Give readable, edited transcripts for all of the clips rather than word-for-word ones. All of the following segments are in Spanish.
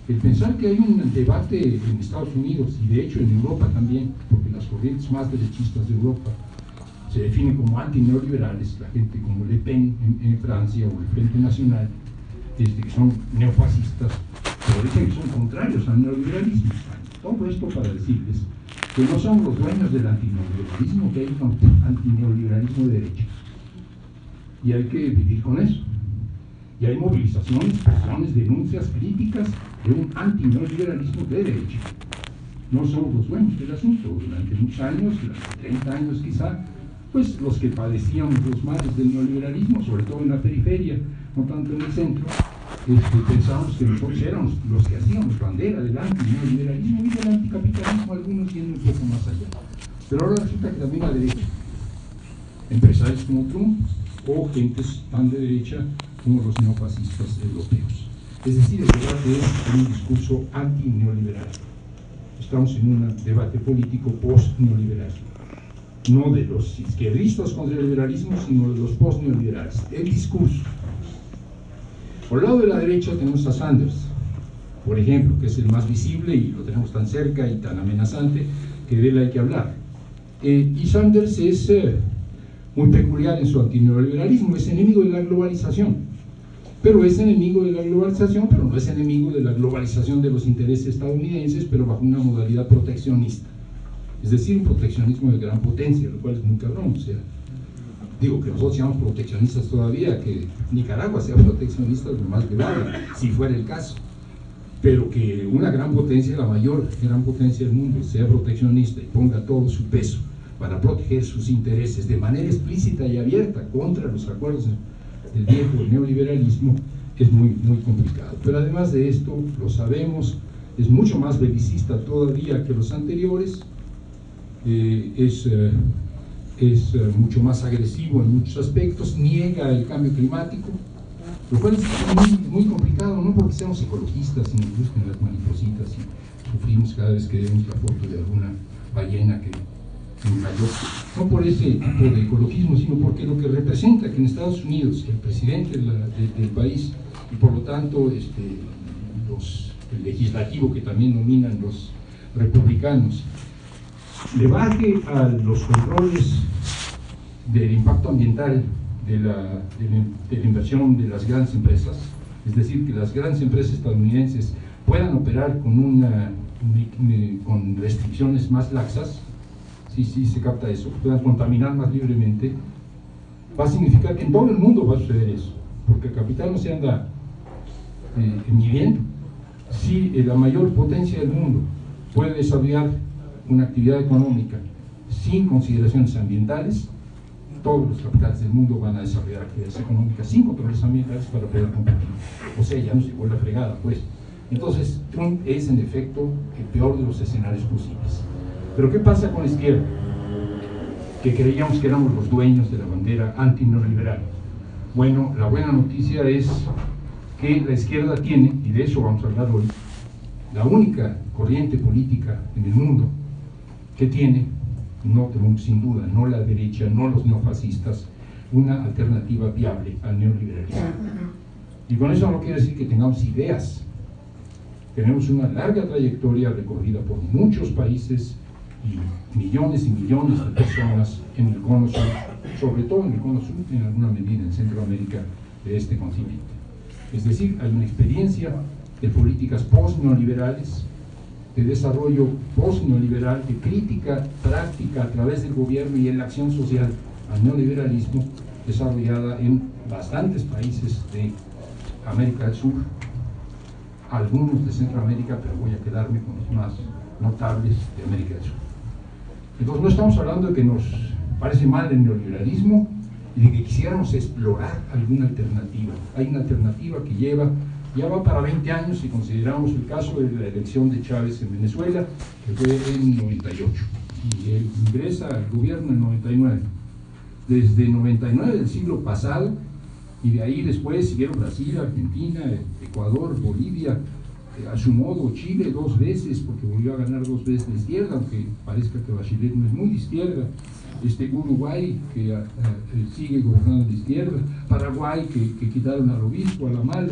El pensar que hay un debate en Estados Unidos y de hecho en Europa también, porque las corrientes más derechistas de Europa se definen como antineoliberales, la gente como Le Pen en Francia o el Frente Nacional, que son neofascistas, pero dicen que son contrarios al neoliberalismo. Todo esto para decirles que no son los dueños del antineoliberalismo, que hay un antineoliberalismo de derecha. Y hay que vivir con eso. Y hay movilizaciones, presiones, denuncias, críticas de un antineoliberalismo de derecha. No somos los dueños del asunto. Durante muchos años, durante 30 años quizá, pues los que padecíamos los males del neoliberalismo, sobre todo en la periferia, no tanto en el centro, pensábamos que nosotros éramos los que hacíamos bandera del antineoliberalismo y del anticapitalismo, algunos yendo un poco más allá. Pero ahora resulta que también la derecha, empresarios como Trump o gentes tan de derecha como los neofascistas europeos. Es decir, el debate es un discurso antineoliberal. Estamos en un debate político post-neoliberal. No de los izquierdistas contra el liberalismo, sino de los post-neoliberales. El discurso. Por el lado de la derecha tenemos a Sanders, por ejemplo, que es el más visible y lo tenemos tan cerca y tan amenazante que de él hay que hablar. Y Sanders es muy peculiar en su antineoliberalismo, es enemigo de la globalización, pero es enemigo de la globalización, pero no es enemigo de la globalización de los intereses estadounidenses, pero bajo una modalidad proteccionista, es decir, un proteccionismo de gran potencia, lo cual es muy cabrón. O sea, digo que nosotros seamos proteccionistas todavía, que Nicaragua sea proteccionista, lo más grave, si fuera el caso, pero que una gran potencia, la mayor gran potencia del mundo, sea proteccionista y ponga todo su peso para proteger sus intereses de manera explícita y abierta contra los acuerdos del viejo neoliberalismo, es muy, muy complicado. Pero además de esto, lo sabemos, es mucho más belicista todavía que los anteriores, es mucho más agresivo en muchos aspectos, niega el cambio climático, lo cual es muy complicado, no porque seamos ecologistas y nos gusten las maripositas y sufrimos cada vez que vemos la foto de alguna ballena que cayó, no por ese tipo de ecologismo, sino porque lo que representa que en Estados Unidos el presidente del país y por lo tanto el legislativo que también dominan los republicanos le baje a los controles del impacto ambiental de la inversión de las grandes empresas, es decir, que las grandes empresas estadounidenses puedan operar con restricciones más laxas, sí se capta eso, puedan contaminar más libremente, va a significar que en todo el mundo va a suceder eso, porque el capital no se anda midiendo. Si la mayor potencia del mundo puede desarrollar una actividad económica sin consideraciones ambientales, todos los capitales del mundo van a desarrollar actividades económicas sin controles ambientales para poder competir. O sea, ya no se vuelve fregada, pues. Entonces, Trump es en efecto el peor de los escenarios posibles. Pero ¿qué pasa con la izquierda? Que creíamos que éramos los dueños de la bandera antineoliberal. Bueno, la buena noticia es que la izquierda tiene, y de eso vamos a hablar hoy, la única corriente política en el mundo que tiene, no sin duda, no la derecha, no los neofascistas, una alternativa viable al neoliberalismo. Y con eso no quiere decir que tengamos ideas. Tenemos una larga trayectoria recorrida por muchos países y millones de personas en el cono sur, sobre todo en el cono sur, en alguna medida en Centroamérica de este continente. Es decir, hay una experiencia de políticas post-neoliberales, de desarrollo post-neoliberal, de crítica práctica a través del gobierno y en la acción social al neoliberalismo, desarrollada en bastantes países de América del Sur, algunos de Centroamérica, pero voy a quedarme con los más notables de América del Sur. Entonces no estamos hablando de que nos parece mal el neoliberalismo y de que quisiéramos explorar alguna alternativa. Hay una alternativa que ya va para 20 años si consideramos el caso de la elección de Chávez en Venezuela, que fue en 98, y él ingresa al gobierno en 99. Desde 99 del siglo pasado, y de ahí después siguieron Brasil, Argentina, Ecuador, Bolivia, a su modo Chile 2 veces, porque volvió a ganar 2 veces la izquierda, aunque parezca que Bachelet no es muy de izquierda, Uruguay, que sigue gobernando de izquierda, Paraguay, que quitaron al obispo, a la mala,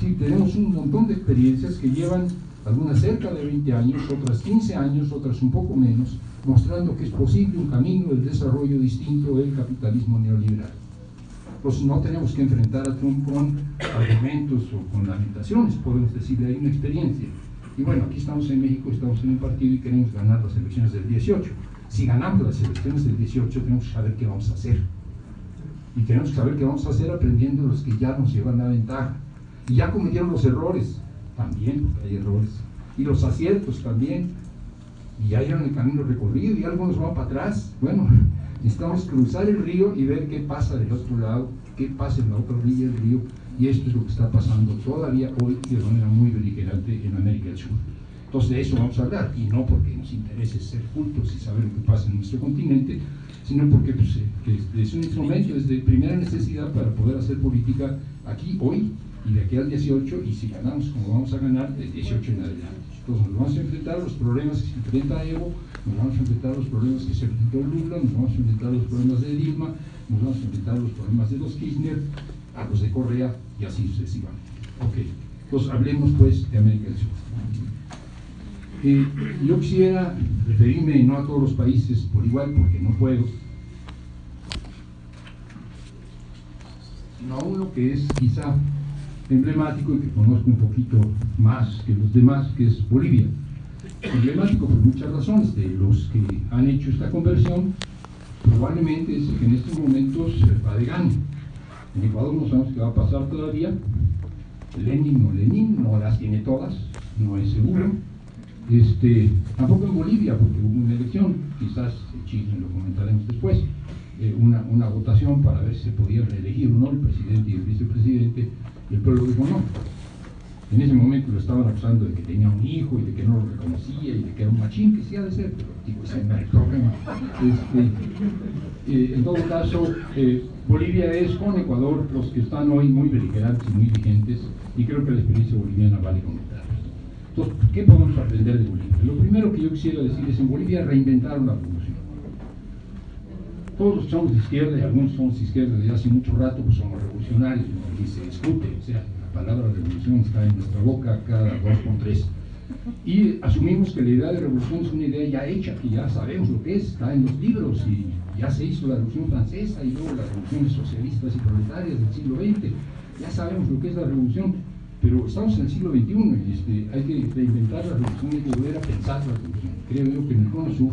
Sí, tenemos un montón de experiencias que llevan algunas cerca de 20 años, otras 15 años, otras un poco menos, mostrando que es posible un camino del desarrollo distinto del capitalismo neoliberal. Pues no tenemos que enfrentar a Trump con argumentos o con lamentaciones, podemos decir, hay una experiencia. Y bueno, aquí estamos en México, estamos en un partido y queremos ganar las elecciones del 18. Si ganamos las elecciones del 18, tenemos que saber qué vamos a hacer. Y tenemos que saber qué vamos a hacer aprendiendo los que ya nos llevan la ventaja. Y ya cometieron los errores, también, porque hay errores, y los aciertos también, y ya llevan el camino recorrido y algunos van para atrás. Bueno, necesitamos cruzar el río y ver qué pasa del otro lado, qué pasa en la otra orilla del río, y esto es lo que está pasando todavía hoy de manera muy beligerante en América del Sur. Entonces de eso vamos a hablar, y no porque nos interese ser cultos y saber lo que pasa en nuestro continente, sino porque pues, que es un instrumento, es de primera necesidad para poder hacer política aquí, hoy, y de aquí al 18, y si ganamos como vamos a ganar, del 18 en adelante. Entonces nos vamos a enfrentar a los problemas que se enfrenta Evo, nos vamos a enfrentar a los problemas que se enfrentó Lula, nos vamos a enfrentar a los problemas de Dilma, nos vamos a enfrentar a los problemas de los Kirchner, a los de Correa, y así sucesivamente. Ok, entonces hablemos pues de América del Sur. Yo quisiera referirme no a todos los países por igual, porque no puedo, sino a uno que es quizá emblemático y que conozco un poquito más que los demás, que es Bolivia. Emblemático por muchas razones. De los que han hecho esta conversión, probablemente es el que en estos momentos va de gane. En Ecuador no sabemos qué va a pasar todavía. Lenin no las tiene todas, no es seguro. Tampoco en Bolivia, porque hubo una elección, quizás en Chile lo comentaremos después, una votación para ver si se podía reelegir o no el presidente y el vicepresidente, y el pueblo dijo no. En ese momento lo estaban acusando de que tenía un hijo y de que no lo reconocía y de que era un machín, que sí ha de ser, pero digo, ese no es el problema. En todo caso, Bolivia es con Ecuador los que están hoy muy beligerantes y muy vigentes, y creo que la experiencia boliviana vale comentar. Entonces, ¿qué podemos aprender de Bolivia? Lo primero que yo quisiera decir es: en Bolivia reinventaron la revolución. Todos los que somos de izquierda, y algunos somos de izquierda desde hace mucho rato, pues somos revolucionarios, y se discute, o sea, la palabra revolución está en nuestra boca cada 2 por 3. Y asumimos que la idea de revolución es una idea ya hecha, que ya sabemos lo que es, está en los libros, y ya se hizo la revolución francesa y luego las revoluciones socialistas y proletarias del siglo XX, ya sabemos lo que es la revolución. Pero estamos en el siglo XXI y hay que reinventar la revolución, hay que volver a pensar la revolución. Creo yo que en el Cono Sur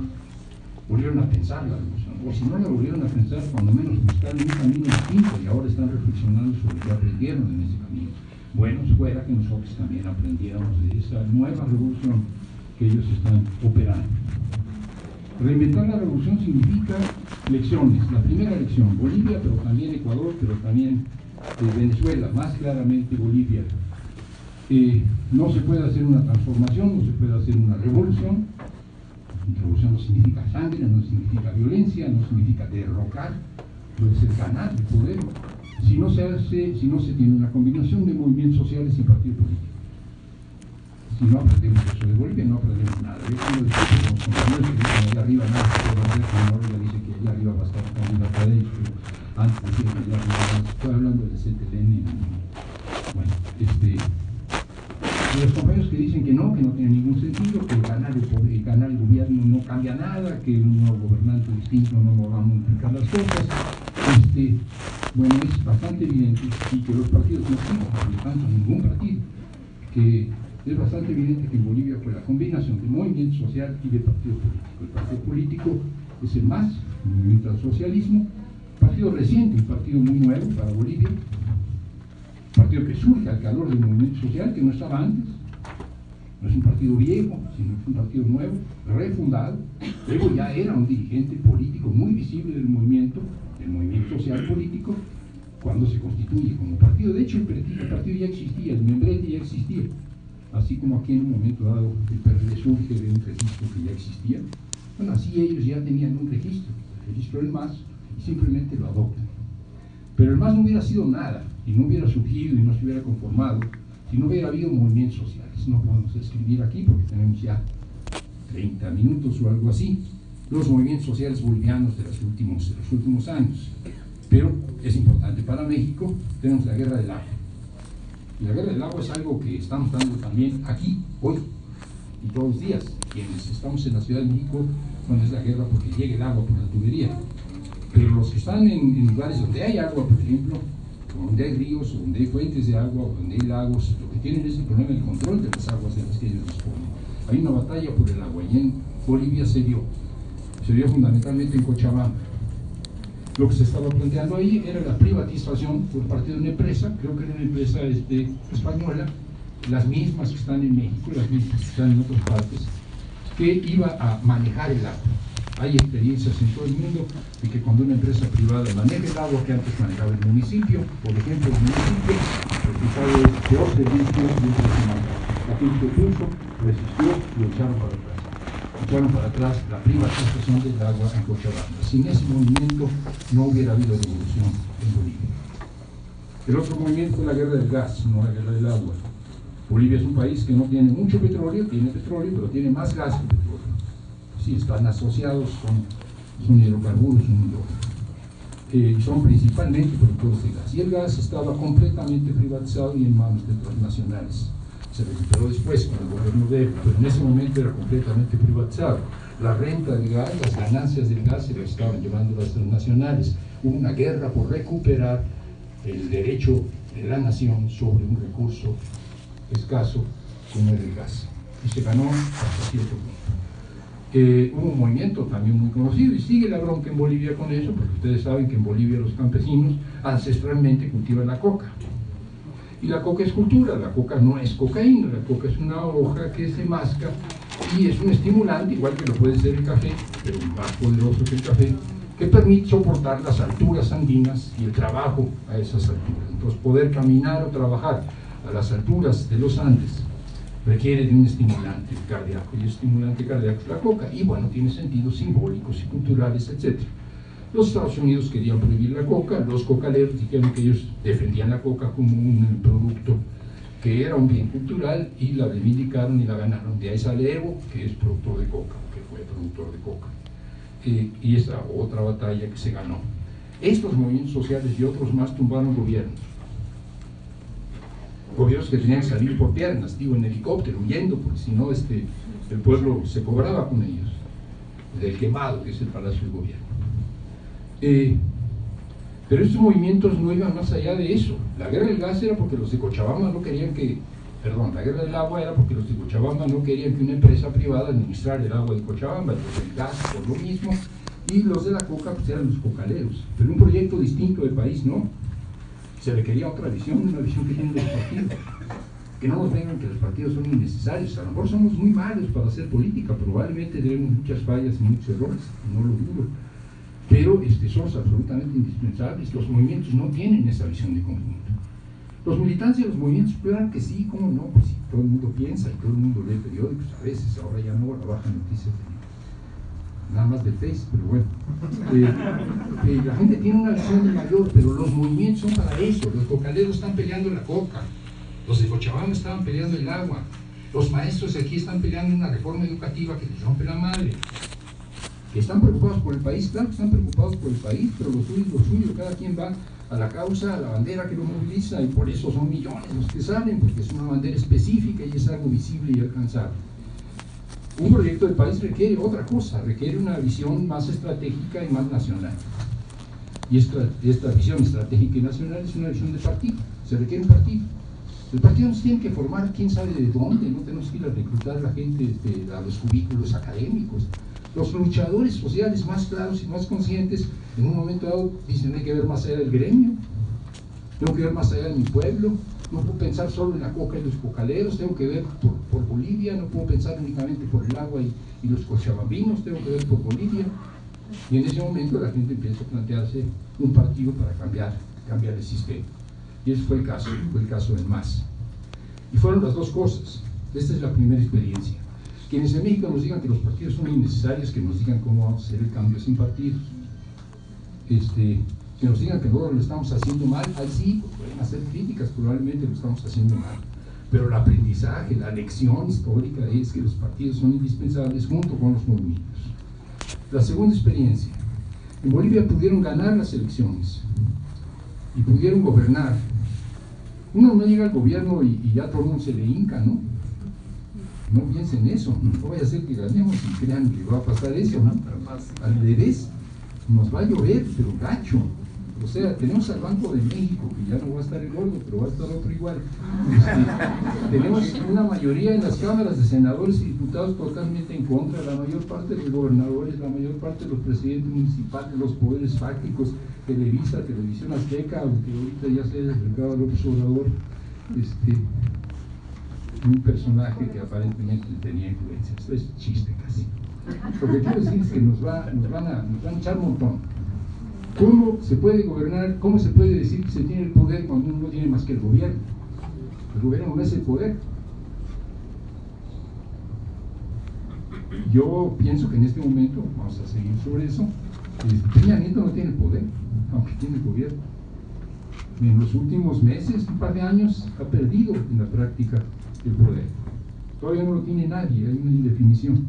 volvieron a pensar la revolución, o si no la volvieron a pensar, cuando menos buscaron un camino distinto, y ahora están reflexionando sobre lo que aprendieron en ese camino. Bueno, fuera que nosotros también aprendiéramos de esa nueva revolución que ellos están operando. Reinventar la revolución significa lecciones. La primera lección, Bolivia, pero también Ecuador, pero también Venezuela, más claramente Bolivia. No se puede hacer una transformación, no se puede hacer una revolución. Revolución no significa sangre, no significa violencia, no significa derrocar, puede ser ganar el poder, si no se tiene una combinación de movimientos sociales y partidos políticos. Si no aprendemos eso de Bolivia, no aprendemos nada. Yo quiero decir que los compañeros que dicen allá arriba nada se puede hacer, que Noroya dice que allá arriba va a estar candidata de ellos, pero antes decía que allá arriba, estoy hablando del CTLN, bueno, y los compañeros que dicen que no tiene ningún sentido, que ganar el gobierno no cambia nada, que un nuevo gobernante distinto no va a modificar las cosas, bueno, es bastante evidente, y que los partidos no sirven, por lo tanto, ningún partido, que es bastante evidente que en Bolivia fue la combinación de movimiento social y de partido político. El partido político es el MAS, el Movimiento al Socialismo, partido reciente, un partido muy nuevo para Bolivia, partido que surge al calor del movimiento social, que no estaba antes, no es un partido viejo, sino es un partido nuevo, refundado. Luego ya era un dirigente político muy visible del movimiento social político, cuando se constituye como partido. De hecho, el partido ya existía, el membrete ya existía, así como aquí en un momento dado el PRD surge de un registro que ya existía. Bueno, así ellos ya tenían un registro, el registro del MAS, y simplemente lo adoptan. Pero el MAS no hubiera sido nada, y no hubiera surgido y no se hubiera conformado si no hubiera habido movimientos sociales. No podemos escribir aquí porque tenemos ya 30 minutos o algo así, los movimientos sociales bolivianos de los últimos años. Pero es importante para México. Tenemos la guerra del agua. Y la guerra del agua es algo que estamos dando también aquí, hoy y todos los días. Quienes estamos en la Ciudad de México, bueno, es la guerra porque llega el agua por la tubería. Pero los que están en lugares donde hay agua, por ejemplo, o donde hay ríos, o donde hay fuentes de agua, o donde hay lagos, lo que tienen es el problema del control de las aguas de las que ellos disponen. Hay una batalla por el agua y en Bolivia se dio fundamentalmente en Cochabamba. Lo que se estaba planteando ahí era la privatización por parte de una empresa, creo que era una empresa española, las mismas que están en México, las mismas que están en otras partes, que iba a manejar el agua. Hay experiencias en todo el mundo de que cuando una empresa privada maneja el agua que antes manejaba el municipio, por ejemplo, el municipio, el resultado es peor servicio y un crecimiento. La gente puso, resistió y lo echaron para atrás. Echaron para atrás la privatización del agua en Cochabamba. Sin ese movimiento no hubiera habido revolución en Bolivia. El otro movimiento fue la guerra del gas, no la guerra del agua. Bolivia es un país que no tiene mucho petróleo, tiene petróleo, pero tiene más gas que petróleo. Sí, están asociados, son hidrocarburos uno y otro. Son principalmente productores de gas. Y el gas estaba completamente privatizado y en manos de transnacionales. Se recuperó después con el gobierno de Evo, pero en ese momento era completamente privatizado. La renta del gas, las ganancias del gas se las estaban llevando las transnacionales. Hubo una guerra por recuperar el derecho de la nación sobre un recurso escaso como era el gas. Y se ganó hasta cierto punto. Hubo un movimiento también muy conocido y sigue la bronca en Bolivia con eso, porque ustedes saben que en Bolivia los campesinos ancestralmente cultivan la coca. Y la coca es cultura, la coca no es cocaína, la coca es una hoja que se masca y es un estimulante, igual que lo puede ser el café, pero más poderoso que el café, que permite soportar las alturas andinas y el trabajo a esas alturas. Entonces, poder caminar o trabajar a las alturas de los Andes requiere de un estimulante cardíaco, y el estimulante cardíaco es la coca, y bueno, tiene sentidos simbólicos y culturales, etc. Los Estados Unidos querían prohibir la coca, los cocaleros dijeron que ellos defendían la coca como un producto que era un bien cultural y la reivindicaron y la ganaron. De ahí sale Evo, que es productor de coca, que fue productor de coca. Y esa otra batalla que se ganó. Estos movimientos sociales y otros más tumbaron gobiernos. Gobiernos que tenían que salir por piernas, digo, en helicóptero, huyendo, porque si no el pueblo se cobraba con ellos. Del quemado, que es el Palacio del Gobierno. Pero estos movimientos no iban más allá de eso. La guerra del gas era porque los de Cochabamba no querían la guerra del agua era porque los de Cochabamba no querían que una empresa privada administrara el agua de Cochabamba, los del gas por lo mismo, y los de la coca pues eran los cocaleros. Pero un proyecto distinto del país no. Se requería otra visión, una visión que tienen los partidos. Que no nos vengan que los partidos son innecesarios. A lo mejor somos muy malos para hacer política, probablemente tenemos muchas fallas y muchos errores, no lo dudo. Pero somos absolutamente indispensables. Los movimientos no tienen esa visión de conjunto. Los militantes de los movimientos, claro que sí, cómo no, pues sí, todo el mundo piensa y todo el mundo lee periódicos, a veces, ahora ya no, ahora bajan noticias nada más de Face, pero bueno. La gente tiene una visión de mayor, pero los movimientos son para eso. Los cocaleros están peleando la coca, los de Cochabamba estaban peleando el agua, los maestros de aquí están peleando una reforma educativa que les rompe la madre. Que están preocupados por el país, claro que están preocupados por el país, pero lo suyo, cada quien va a la causa, a la bandera que lo moviliza, y por eso son millones los que salen, porque es una bandera específica y es algo visible y alcanzable. Un proyecto de país requiere otra cosa, requiere una visión más estratégica y más nacional. Y esta visión estratégica y nacional es una visión de partido, se requiere un partido. El partido nos tiene que formar, quién sabe de dónde, no tenemos que ir a reclutar a la gente a los cubículos académicos. Los luchadores sociales más claros y más conscientes, en un momento dado, dicen: hay que ver más allá del gremio, tengo que ver más allá de mi pueblo, no puedo pensar solo en la coca y los cocaleros, tengo que ver por Bolivia, no puedo pensar únicamente por el agua y los cochabambinos, tengo que ver por Bolivia. Y en ese momento la gente empieza a plantearse un partido para cambiar el sistema. Y ese fue el caso del MAS. Y fueron las dos cosas. Esta es la primera experiencia. Quienes en México nos digan que los partidos son innecesarios, que nos digan cómo vamos a hacer el cambio sin partidos. Que nos digan que nosotros lo estamos haciendo mal, ahí sí, pues pueden hacer críticas, probablemente lo estamos haciendo mal. Pero el aprendizaje, la lección histórica es que los partidos son indispensables junto con los movimientos. La segunda experiencia. En Bolivia pudieron ganar las elecciones y pudieron gobernar Uno no llega al gobierno y ya todo el mundo se le hinca, ¿no? No piensen en eso, no vaya a ser que ganemos y crean que va a pasar eso, ¿no? Al revés, nos va a llover, pero gacho. O sea, tenemos al Banco de México, que ya no va a estar el gordo, pero va a estar otro igual. Tenemos una mayoría en las cámaras de senadores y diputados totalmente en contra, la mayor parte de los gobernadores, la mayor parte de los presidentes municipales, los poderes fácticos, Televisa, Televisión Azteca, aunque ahorita ya se ha explicado López Obrador, un personaje que aparentemente tenía influencia. Esto es chiste casi. Lo que quiero decir es que nos van a echar un montón. ¿Cómo se puede gobernar? ¿Cómo se puede decir que se tiene el poder cuando uno no tiene más que el gobierno? El gobierno no es el poder. Yo pienso que en este momento, vamos a seguir sobre eso, Peña Nieto no tiene el poder, aunque tiene el gobierno. En los últimos meses, un par de años, ha perdido en la práctica el poder. Todavía no lo tiene nadie, hay una indefinición.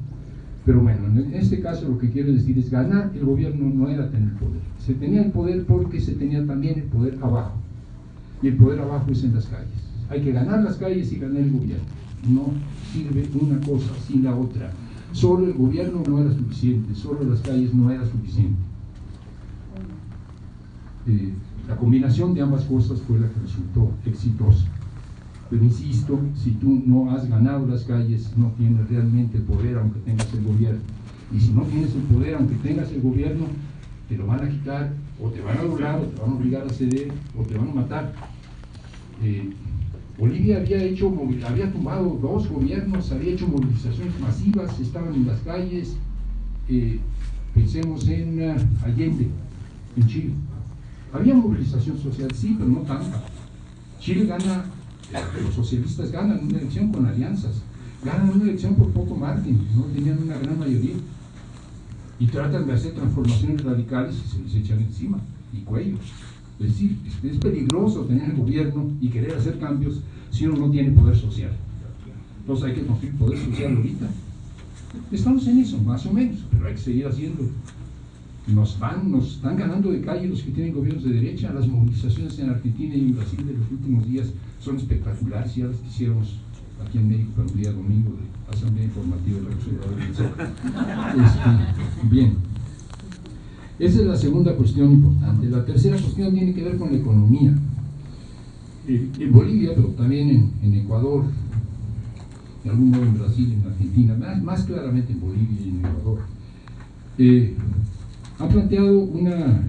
Pero bueno, en este caso lo que quiero decir es ganar el gobierno no era tener poder. Se tenía el poder porque se tenía también el poder abajo. Y el poder abajo es en las calles. Hay que ganar las calles y ganar el gobierno. No sirve una cosa sin la otra. Solo el gobierno no era suficiente, solo las calles no era suficiente. La combinación de ambas cosas fue la que resultó exitosa. Pero insisto, si tú no has ganado las calles, no tienes realmente el poder aunque tengas el gobierno. Y si no tienes el poder aunque tengas el gobierno, te lo van a quitar, o te van a doblar, o te van a obligar a ceder, o te van a matar. Bolivia había tumbado 2 gobiernos, había hecho movilizaciones masivas, estaban en las calles. Pensemos en Allende, en Chile. Había movilización social, sí, pero no tanta. Chile gana. Los socialistas ganan una elección con alianzas, ganan una elección por poco margen, no tenían una gran mayoría, y tratan de hacer transformaciones radicales y se les echan encima, y cuello. Es decir, es peligroso tener el gobierno y querer hacer cambios si uno no tiene poder social. Entonces hay que construir poder social ahorita. Estamos en eso, más o menos, pero hay que seguir haciendo. Nos están ganando de calle los que tienen gobiernos de derecha. Las movilizaciones en Argentina y en Brasil de los últimos días son espectaculares. Ya las quisiéramos aquí en México para un día domingo de Asamblea Informativa de la Sociedad. Bien, esa es la segunda cuestión importante. La tercera cuestión tiene que ver con la economía. En Bolivia, pero también en Ecuador, de algún modo en Brasil, en Argentina, más claramente en Bolivia y en Ecuador, han planteado una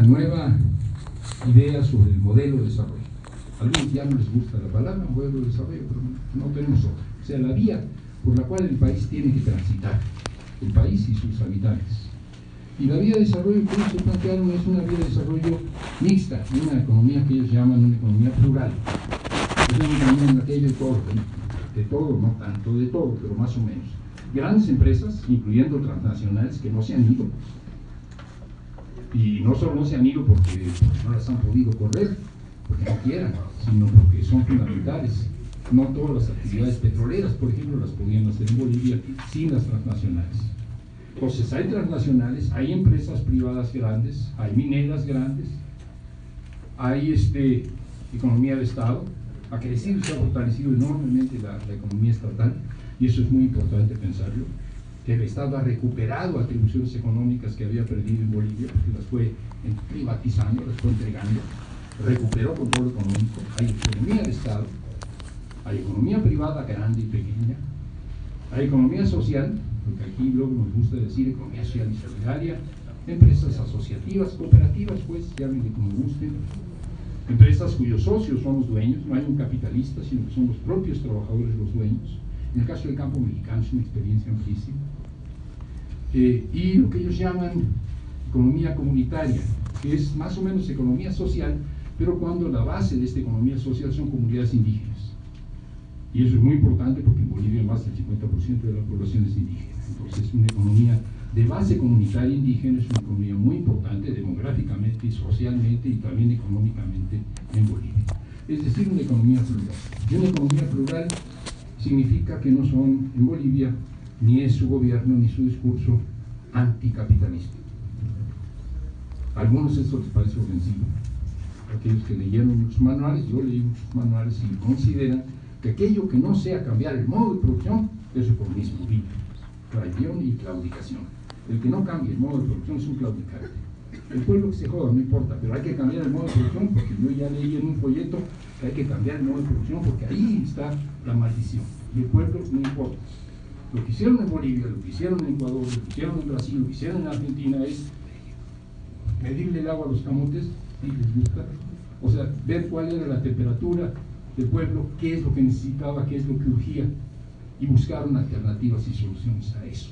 nueva idea sobre el modelo de desarrollo. A algunos ya no les gusta la palabra modelo de desarrollo, pero no tenemos otra. O sea, la vía por la cual el país tiene que transitar, el país y sus habitantes. Y la vía de desarrollo que ellos plantearon es una vía de desarrollo mixta, una economía que ellos llaman una economía plural. Es una economía en la que hay de todo, no tanto de todo, pero más o menos. Grandes empresas, incluyendo transnacionales, que no se han ido. Y no solo no se han ido porque no las han podido correr, porque no quieran, sino porque son fundamentales. No todas las actividades petroleras, por ejemplo, las podían hacer en Bolivia sin las transnacionales. Entonces hay transnacionales, hay empresas privadas grandes, hay mineras grandes, hay economía de Estado, ha crecido y se ha fortalecido enormemente la economía estatal, y eso es muy importante pensarlo, que el Estado ha recuperado atribuciones económicas que había perdido en Bolivia, porque las fue privatizando, las fue entregando, recuperó control económico, hay economía de Estado, hay economía privada grande y pequeña, hay economía social, porque aquí luego nos gusta decir economía social y solidaria, empresas asociativas, cooperativas, pues llámenle como gusten, empresas cuyos socios son los dueños, no hay un capitalista, sino que son los propios trabajadores los dueños. En el caso del campo mexicano es una experiencia amplísima. Y lo que ellos llaman economía comunitaria, que es más o menos economía social, pero cuando la base de esta economía social son comunidades indígenas. Y eso es muy importante porque en Bolivia más del 50% de la población es indígena. Entonces una economía de base comunitaria indígena es una economía muy importante demográficamente y socialmente y también económicamente en Bolivia. Es decir, una economía plural. Y una economía plural significa que no son en Bolivia ni es su gobierno ni su discurso anticapitalista. A algunos esto les parece ofensivo. aquellos que leyeron muchos manuales, yo leí muchos manuales y consideran que aquello que no sea cambiar el modo de producción es reformismo vil, traición y claudicación. El que no cambie el modo de producción es un claudicante. El pueblo que se joda, no importa, pero hay que cambiar el modo de producción, porque yo ya leí en un folleto que hay que cambiar el modo de producción, porque ahí está la maldición. Y el pueblo no importa. Lo que hicieron en Bolivia, lo que hicieron en Ecuador, lo que hicieron en Brasil, lo que hicieron en Argentina es medirle el agua a los camotes, si les gusta, o sea, ver cuál era la temperatura del pueblo, qué es lo que necesitaba, qué es lo que urgía, y buscaron alternativas y soluciones a eso,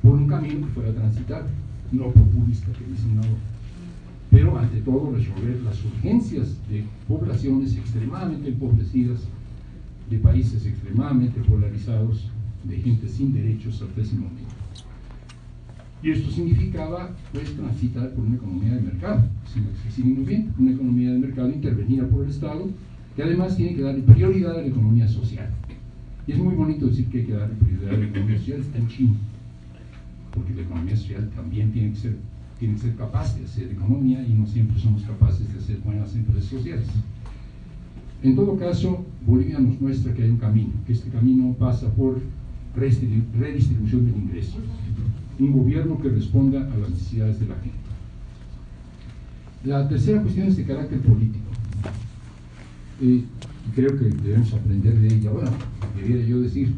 por un camino que fuera transitable, no populista que dicen ahora, pero ante todo resolver las urgencias de poblaciones extremadamente empobrecidas, de países extremadamente polarizados, de gente sin derechos hasta ese momento. Y esto significaba, pues, transitar por una economía de mercado, muy bien, una economía de mercado intervenida por el Estado, que además tiene que darle prioridad a la economía social. Y es muy bonito decir que hay que darle prioridad a la economía social, está en chino, porque la economía social también tiene que ser capaz de hacer economía, y no siempre somos capaces de hacer buenas empresas sociales. En todo caso, Bolivia nos muestra que hay un camino, que este camino pasa por redistribución del ingreso, un gobierno que responda a las necesidades de la gente. La tercera cuestión es de carácter político. Creo que debemos aprender de ella. Bueno, debiera yo decir,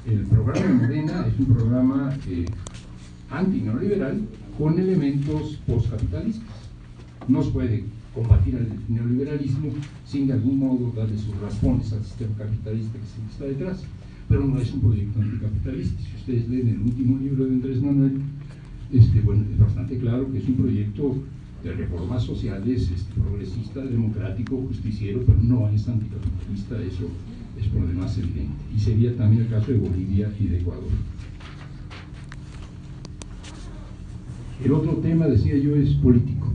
el programa de Morena es un programa anti-neoliberal con elementos postcapitalistas. No se puede combatir el neoliberalismo sin de algún modo darle sus raspones al sistema capitalista que siempre está detrás, pero no es un proyecto anticapitalista. Si ustedes leen el último libro de Andrés Manuel, bueno, es bastante claro que es un proyecto de reformas sociales, progresista, democrático, justiciero, pero no es anticapitalista, eso es por lo demás evidente. Y sería también el caso de Bolivia y de Ecuador. El otro tema, decía yo, es político.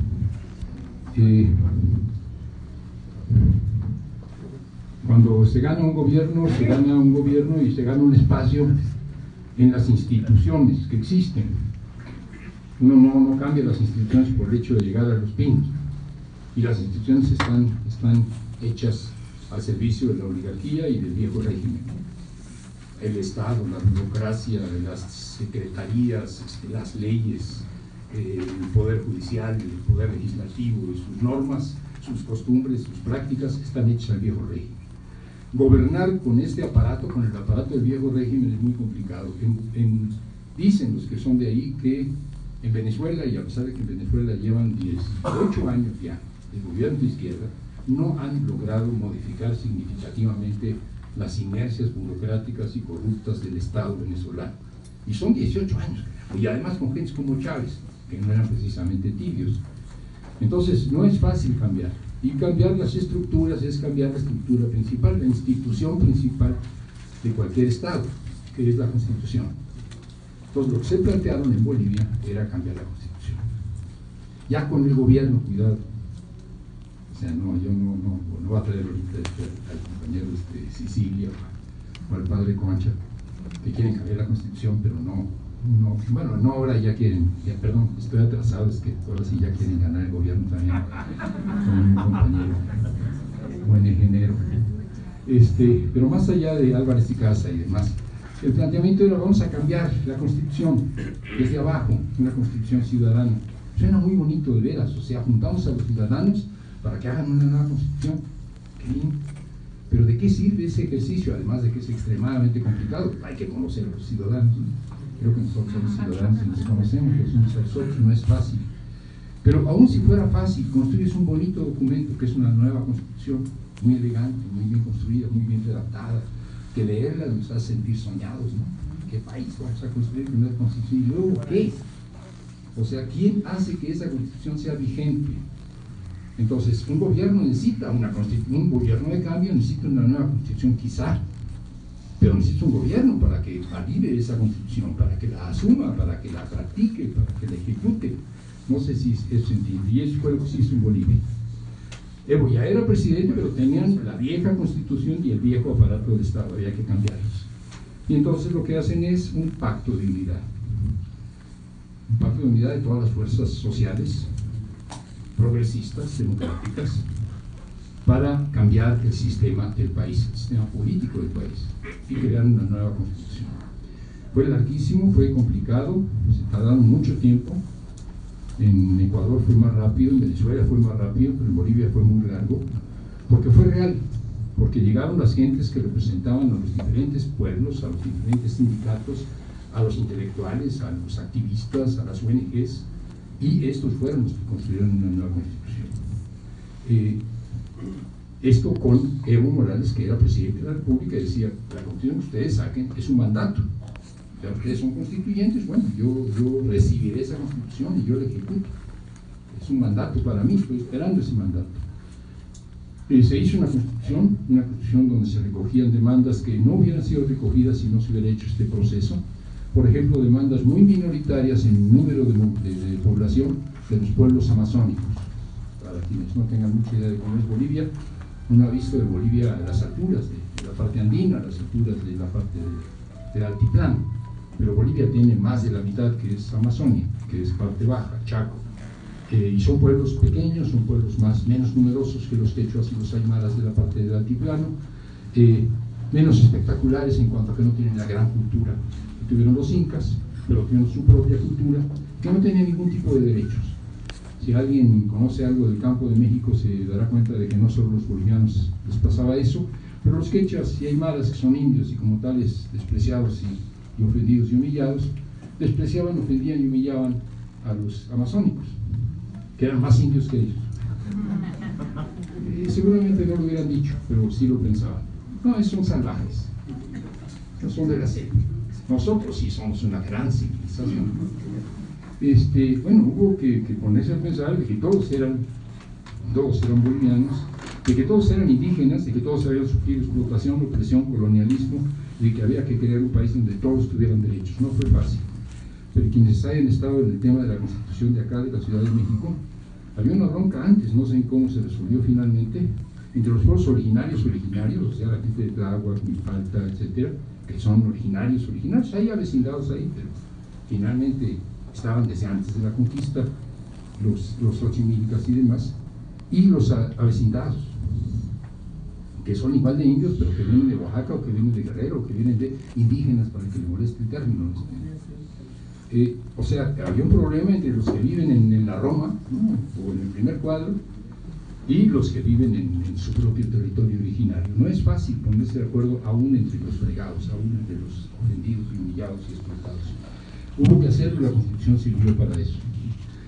Cuando se gana un gobierno y se gana un espacio en las instituciones que existen. Uno no cambia las instituciones por el hecho de llegar a los pinos, y las instituciones están hechas al servicio de la oligarquía y del viejo régimen. El Estado, la burocracia, las secretarías, las leyes, el poder judicial, el poder legislativo y sus normas, sus costumbres, sus prácticas están hechas al viejo régimen. Gobernar con este aparato, con el aparato del viejo régimen, es muy complicado. Dicen los que son de ahí que en Venezuela, y a pesar de que en Venezuela llevan 18 años ya de gobierno de izquierda, no han logrado modificar significativamente las inercias burocráticas y corruptas del Estado venezolano. Y son 18 años, y además con gente como Chávez, que no eran precisamente tibios. Entonces, no es fácil cambiar. Y cambiar las estructuras es cambiar la estructura principal, la institución principal de cualquier Estado, que es la Constitución. Entonces, lo que se plantearon en Bolivia era cambiar la Constitución. Ya con el gobierno, cuidado. O sea, no, yo no voy a traer ahorita al compañero Sicilia o al padre Concha, que quieren cambiar la Constitución, pero bueno, ahora ya quieren, perdón, estoy atrasado, es que ahora sí ya quieren ganar el gobierno también, con un compañero, buen ingeniero. Pero más allá de Álvarez y Casa y demás, el planteamiento era: vamos a cambiar la Constitución desde abajo, una Constitución ciudadana. Suena muy bonito de veras, o sea, juntamos a los ciudadanos para que hagan una nueva Constitución. Qué bien. Pero ¿de qué sirve ese ejercicio? Además de que es extremadamente complicado, hay que conocer a los ciudadanos, ¿no? Creo que nosotros somos ciudadanos y nos conocemos los unos a los otros, no es fácil. Pero aún si fuera fácil, construyes un bonito documento que es una nueva Constitución, muy elegante, muy bien construida, muy bien redactada, que leerla nos hace sentir soñados, ¿no? ¿Qué país vamos a construir con una Constitución? ¿Y luego qué? O sea, ¿quién hace que esa Constitución sea vigente? Entonces, un gobierno necesita un gobierno de cambio, necesita una nueva Constitución quizá, pero necesita un gobierno para que valide esa Constitución, para que la asuma, para que la practique, para que la ejecute. No sé si eso se entiende, y eso fue lo que se hizo en Bolivia. Evo ya era presidente, pero tenían la vieja Constitución y el viejo aparato del Estado, había que cambiarlos. Y entonces lo que hacen es un pacto de unidad. Un pacto de unidad de todas las fuerzas sociales, progresistas, democráticas, para cambiar el sistema del país, el sistema político del país, y crear una nueva constitución. Fue larguísimo, fue complicado, se tardaron mucho tiempo. En Ecuador fue más rápido, en Venezuela fue más rápido, pero en Bolivia fue muy largo, porque fue real, porque llegaron las gentes que representaban a los diferentes pueblos, a los diferentes sindicatos, a los intelectuales, a los activistas, a las ONGs, y estos fueron los que construyeron una nueva constitución. Esto con Evo Morales, que era presidente de la República, y decía: la constitución que ustedes saquen es un mandato. Ya ustedes son constituyentes, bueno, yo recibiré esa constitución y yo la ejecuto. Es un mandato para mí, estoy esperando ese mandato. Se hizo una constitución donde se recogían demandas que no hubieran sido recogidas si no se hubiera hecho este proceso. Por ejemplo, demandas muy minoritarias en número de población de los pueblos amazónicos. Para quienes no tengan mucha idea de cómo es Bolivia, uno ha visto de Bolivia a las alturas de la parte andina, a las alturas de la parte del altiplano. Pero Bolivia tiene más de la mitad que es Amazonia, que es parte baja, Chaco. Y son pueblos pequeños, son pueblos menos numerosos que los quechuas y los aymaras de la parte del altiplano, menos espectaculares en cuanto a que no tienen la gran cultura que tuvieron los incas, pero tuvieron su propia cultura, que no tenía ningún tipo de derechos. Si alguien conoce algo del campo de México se dará cuenta de que no solo los bolivianos les pasaba eso, pero los quechuas y aymaras, que son indios y como tales despreciados y ofendidos y humillados, despreciaban, ofendían y humillaban a los amazónicos, que eran más indios que ellos. Seguramente no lo hubieran dicho, pero sí lo pensaban. No, son salvajes, no son de la selva. Nosotros sí somos una gran civilización. Bueno, hubo que ponerse a pensar de que todos eran bolivianos, de que todos eran indígenas, de que todos habían sufrido explotación, opresión, colonialismo, de que había que crear un país donde todos tuvieran derechos. No fue fácil, pero quienes hayan estado en el tema de la constitución de acá, de la Ciudad de México, había una bronca antes, no sé cómo se resolvió finalmente, entre los pueblos originarios, o sea, la gente de Tláhuac, Milpalta, etcétera, que son originarios, hay avecindados ahí, pero finalmente estaban desde antes de la conquista, los xochimilcas y demás, y los avecindados, que son igual de indios, pero que vienen de Oaxaca, o que vienen de Guerrero, o que vienen de indígenas, para que le moleste el término. O sea, había un problema entre los que viven en la Roma, ¿no?, o en el primer cuadro, y los que viven en su propio territorio originario. No es fácil ponerse de acuerdo aún entre los fregados, aún entre los ofendidos y humillados y explotados. Hubo que hacerlo, la Constitución sirvió para eso.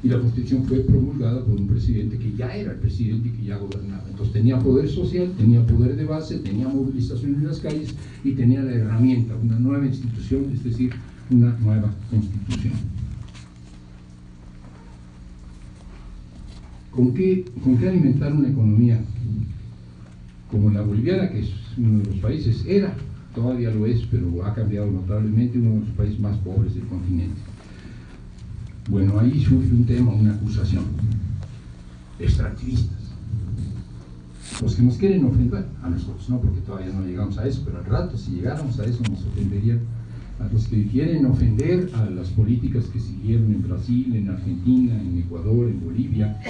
Y la Constitución fue promulgada por un presidente que ya era el presidente y que ya gobernaba. Entonces tenía poder social, tenía poder de base, tenía movilización en las calles y tenía la herramienta, una nueva institución, es decir, una nueva Constitución. ¿Con qué alimentar una economía como la boliviana, que es uno de los países, todavía lo es, pero ha cambiado notablemente, uno de los países más pobres del continente? Bueno, ahí surge un tema, una acusación: extractivistas, los que nos quieren ofender, a nosotros no, porque todavía no llegamos a eso, pero al rato, si llegáramos a eso, nos ofenderían. A los que quieren ofender a las políticas que siguieron en Brasil, en Argentina, en Ecuador, en Bolivia,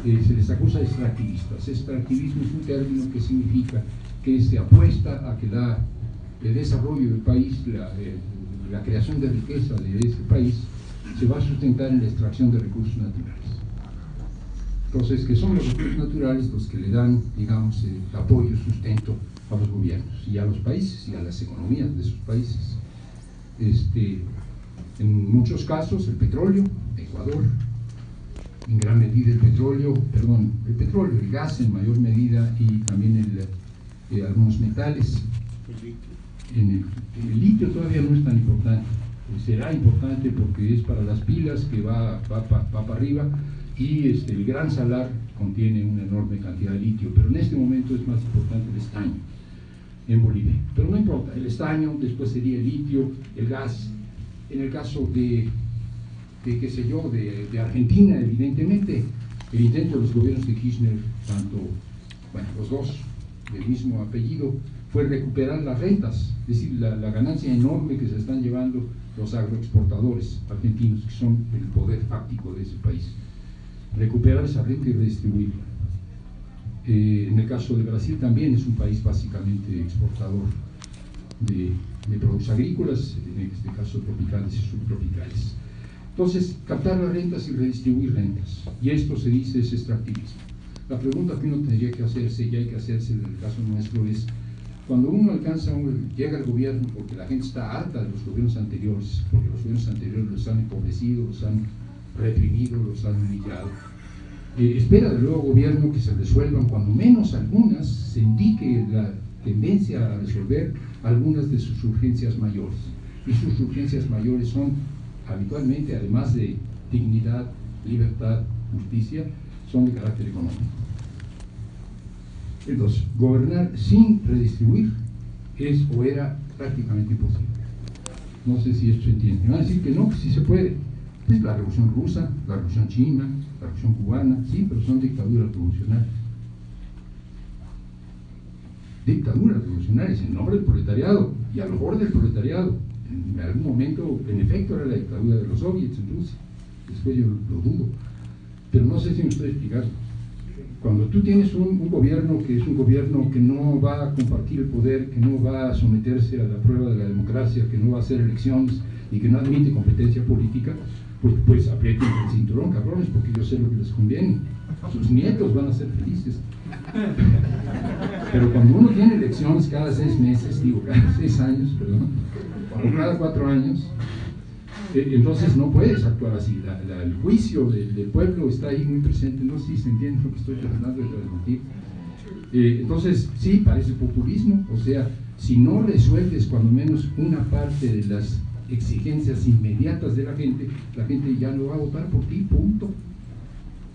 se les acusa de extractivistas. Extractivismo es un término que significa que se apuesta a que el desarrollo del país, la creación de riqueza de ese país, se va a sustentar en la extracción de recursos naturales. Entonces, que son los recursos naturales los que le dan, digamos, apoyo, sustento a los gobiernos y a los países y a las economías de esos países. En muchos casos el petróleo, Ecuador, en gran medida el gas en mayor medida, y también algunos metales. El litio todavía no es tan importante, será importante porque es para las pilas, que va para arriba, y el Gran Salar contiene una enorme cantidad de litio, pero en este momento es más importante el estaño en Bolivia. Pero no importa, el estaño, después sería el litio, el gas. En el caso de Argentina, evidentemente, el intento de los gobiernos de Kirchner, los dos del mismo apellido, fue recuperar las rentas, es decir, la ganancia enorme que se están llevando los agroexportadores argentinos, que son el poder fáctico de ese país. recuperar esa renta y redistribuirla. En el caso de Brasil también es un país básicamente exportador de productos agrícolas, en este caso tropicales y subtropicales. Entonces, captar las rentas y redistribuir rentas. Y esto se dice es extractivismo. La pregunta que uno tendría que hacerse, y hay que hacerse en el caso nuestro, es cuando uno llega al gobierno porque la gente está harta de los gobiernos anteriores, porque los gobiernos anteriores los han empobrecido, los han reprimido, los han humillado, espera del nuevo gobierno que se resuelvan cuando menos algunas, se indique la tendencia a resolver algunas de sus urgencias mayores. Y sus urgencias mayores son habitualmente, además de dignidad, libertad, justicia, son de carácter económico. Entonces, gobernar sin redistribuir es o era prácticamente imposible. No sé si esto se entiende. Me van a decir que no, que sí se puede. Es la revolución rusa, la revolución china, la revolución cubana, sí, pero son dictaduras revolucionarias. Dictaduras revolucionarias en nombre del proletariado y a lo mejor del proletariado. En algún momento, en efecto, era la dictadura de los soviets en Rusia. Después yo lo dudo. Pero no sé si me estoy explicando. Cuando tú tienes un gobierno que es un gobierno que no va a compartir el poder, que no va a someterse a la prueba de la democracia, que no va a hacer elecciones y que no admite competencia política, pues aprieten el cinturón, cabrones, porque yo sé lo que les conviene. Sus nietos van a ser felices. Pero cuando uno tiene elecciones cada 6 meses, digo, cada 6 años, perdón, o cada 4 años, entonces no puedes actuar así. El juicio del pueblo está ahí muy presente. No sé si se entiende lo que estoy tratando de transmitir. Entonces, sí, parece populismo. O sea, si no resuelves cuando menos una parte de las exigencias inmediatas de la gente ya no va a votar por ti, punto.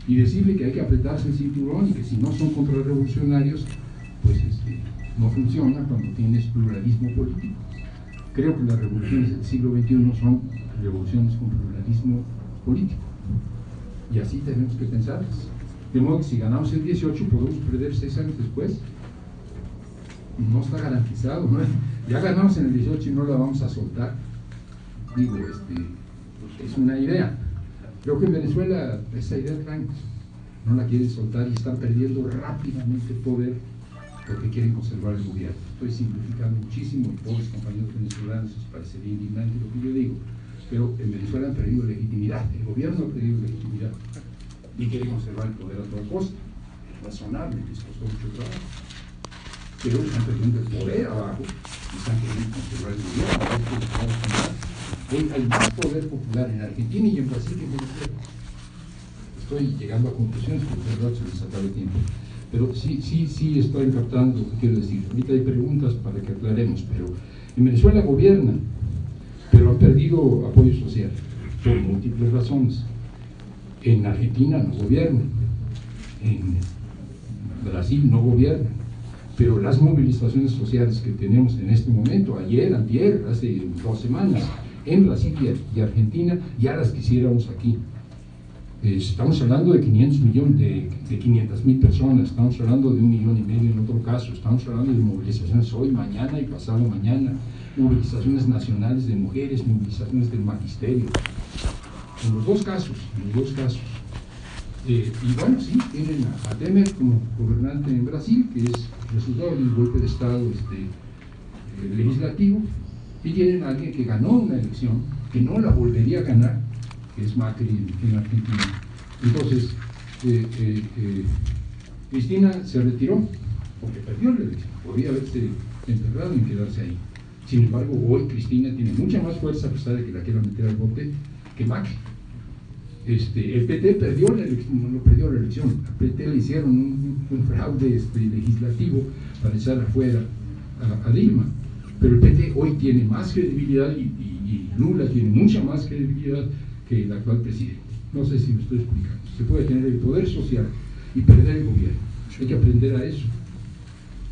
Y decirle que hay que apretarse el cinturón y que si no son contrarrevolucionarios, pues no funciona cuando tienes pluralismo político. Creo que las revoluciones del siglo XXI son revoluciones con pluralismo político. Y así tenemos que pensarlas. De modo que si ganamos el 18 podemos perder 6 años después. No está garantizado, ¿no? Ya ganamos en el 18 y no la vamos a soltar. Digo, es una idea. Creo que en Venezuela esa idea no la quieren soltar y están perdiendo rápidamente poder porque quieren conservar el gobierno. Estoy simplificando muchísimo y pobres compañeros venezolanos les parecería indignante lo que yo digo, pero en Venezuela han perdido legitimidad, el gobierno ha perdido legitimidad y quiere conservar el poder a toda costa. Es razonable, les costó mucho trabajo, pero están perdiendo el poder abajo y están queriendo conservar el gobierno. Hoy hay más poder popular en Argentina y en Brasil que en Venezuela. Estoy llegando a conclusiones porque de verdad se les acaba el tiempo. Pero sí estoy captando lo que quiero decir. Ahorita hay preguntas para que aclaremos, pero en Venezuela gobiernan, pero han perdido apoyo social por múltiples razones. En Argentina no gobiernan, en Brasil no gobiernan, pero las movilizaciones sociales que tenemos en este momento, ayer, antier, hace 2 semanas, en Brasil y Argentina, ya las quisiéramos aquí. Estamos hablando de 500 millones, de 500.000 personas, estamos hablando de 1,5 millones en otro caso, estamos hablando de movilizaciones hoy, mañana y pasado mañana, movilizaciones nacionales de mujeres, movilizaciones del magisterio, en los dos casos. Y bueno, sí, tienen a Temer como gobernante en Brasil, que es resultado de un golpe de Estado legislativo, y tienen a alguien que ganó una elección, que no la volvería a ganar, que es Macri en Argentina. Entonces, Cristina se retiró porque perdió la elección, podría haberse enterrado y quedarse ahí. Sin embargo, hoy Cristina tiene mucha más fuerza, a pesar de que la quieran meter al bote, que Macri. El PT perdió la elección, no perdió la elección, al PT le hicieron un fraude legislativo para echar afuera a Dilma, pero el PT hoy tiene más credibilidad y Lula tiene mucha más credibilidad que el actual presidente. No sé si me estoy explicando. Se puede tener el poder social y perder el gobierno. Hay que aprender a eso.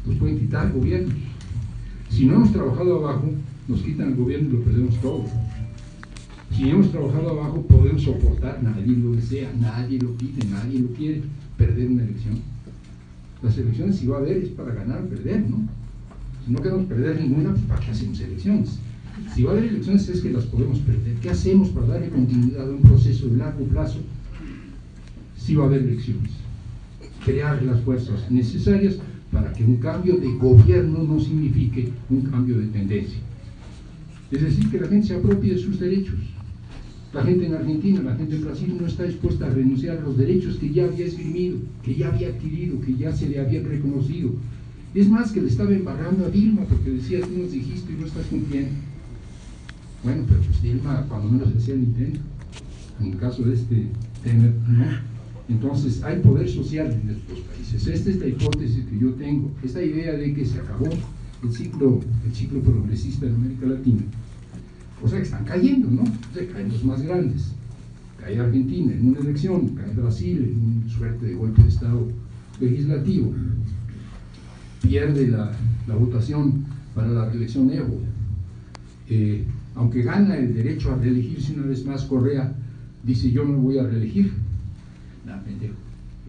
Nos pueden quitar el gobierno. Si no hemos trabajado abajo, nos quitan el gobierno y lo perdemos todo. Si hemos trabajado abajo, podemos soportar, nadie lo desea, nadie lo pide, nadie lo quiere, perder una elección. Las elecciones, si va a haber, es para ganar o perder, ¿no? Si no queremos perder ninguna, pues ¿para qué hacemos elecciones? Si va a haber elecciones es que las podemos perder. ¿Qué hacemos para darle continuidad a un proceso de largo plazo sí va a haber elecciones. Crear las fuerzas necesarias para que un cambio de gobierno no signifique un cambio de tendencia. Es decir, que la gente se apropie de sus derechos. La gente en Argentina, la gente en Brasil no está dispuesta a renunciar a los derechos que ya había esgrimido, que ya había adquirido, que ya se le habían reconocido. Es más, que le estaba embarrando a Dilma porque decía: tú nos dijiste y no estás cumpliendo. Bueno, pero pues Dilma cuando menos hacía el intento. En el caso de este Temer, no. Entonces hay poder social en estos países. Esta es la hipótesis que yo tengo, esta idea de que se acabó el ciclo progresista en América Latina. O sea que están cayendo, ¿no? O sea, caen los más grandes. Cae Argentina en una elección, cae Brasil en una suerte de golpe de Estado legislativo, pierde la votación para la reelección Evo. Aunque gana el derecho a reelegirse una vez más, Correa dice: yo no me voy a reelegir. No, pendejo,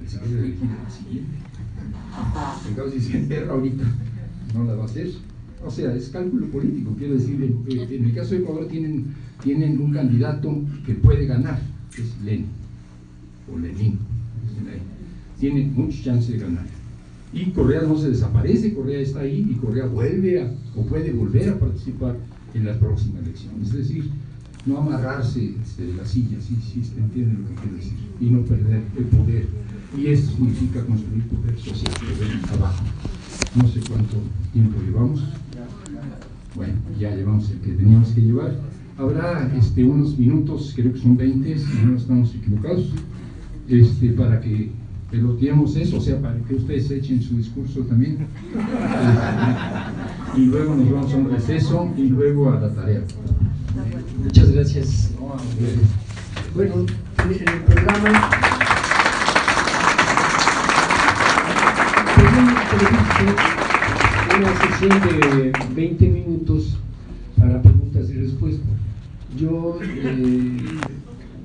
él se va a reelegir en la siguiente. En caso, si se enterra ahorita, no la va a hacer. O sea, es cálculo político, quiero decir. En el caso de Ecuador tienen un candidato que puede ganar, que es Lenin, o Lenin. Tiene mucha chance de ganar. Y Correa no se desaparece, Correa está ahí y Correa vuelve o puede volver a participar en la próxima elección. Es decir, no amarrarse de la silla, si entienden lo que quiero decir, y no perder el poder. Y eso significa construir poder social, poder abajo. No sé cuánto tiempo llevamos. Bueno, ya llevamos el que teníamos que llevar. Habrá unos minutos, creo que son 20, si no estamos equivocados, para que peloteemos eso, o sea, para que ustedes echen su discurso también. Y luego nos vamos a un receso y luego a la tarea. Muchas gracias. Bueno, en el programa previsto una sesión de 20 minutos para preguntas y respuestas. Yo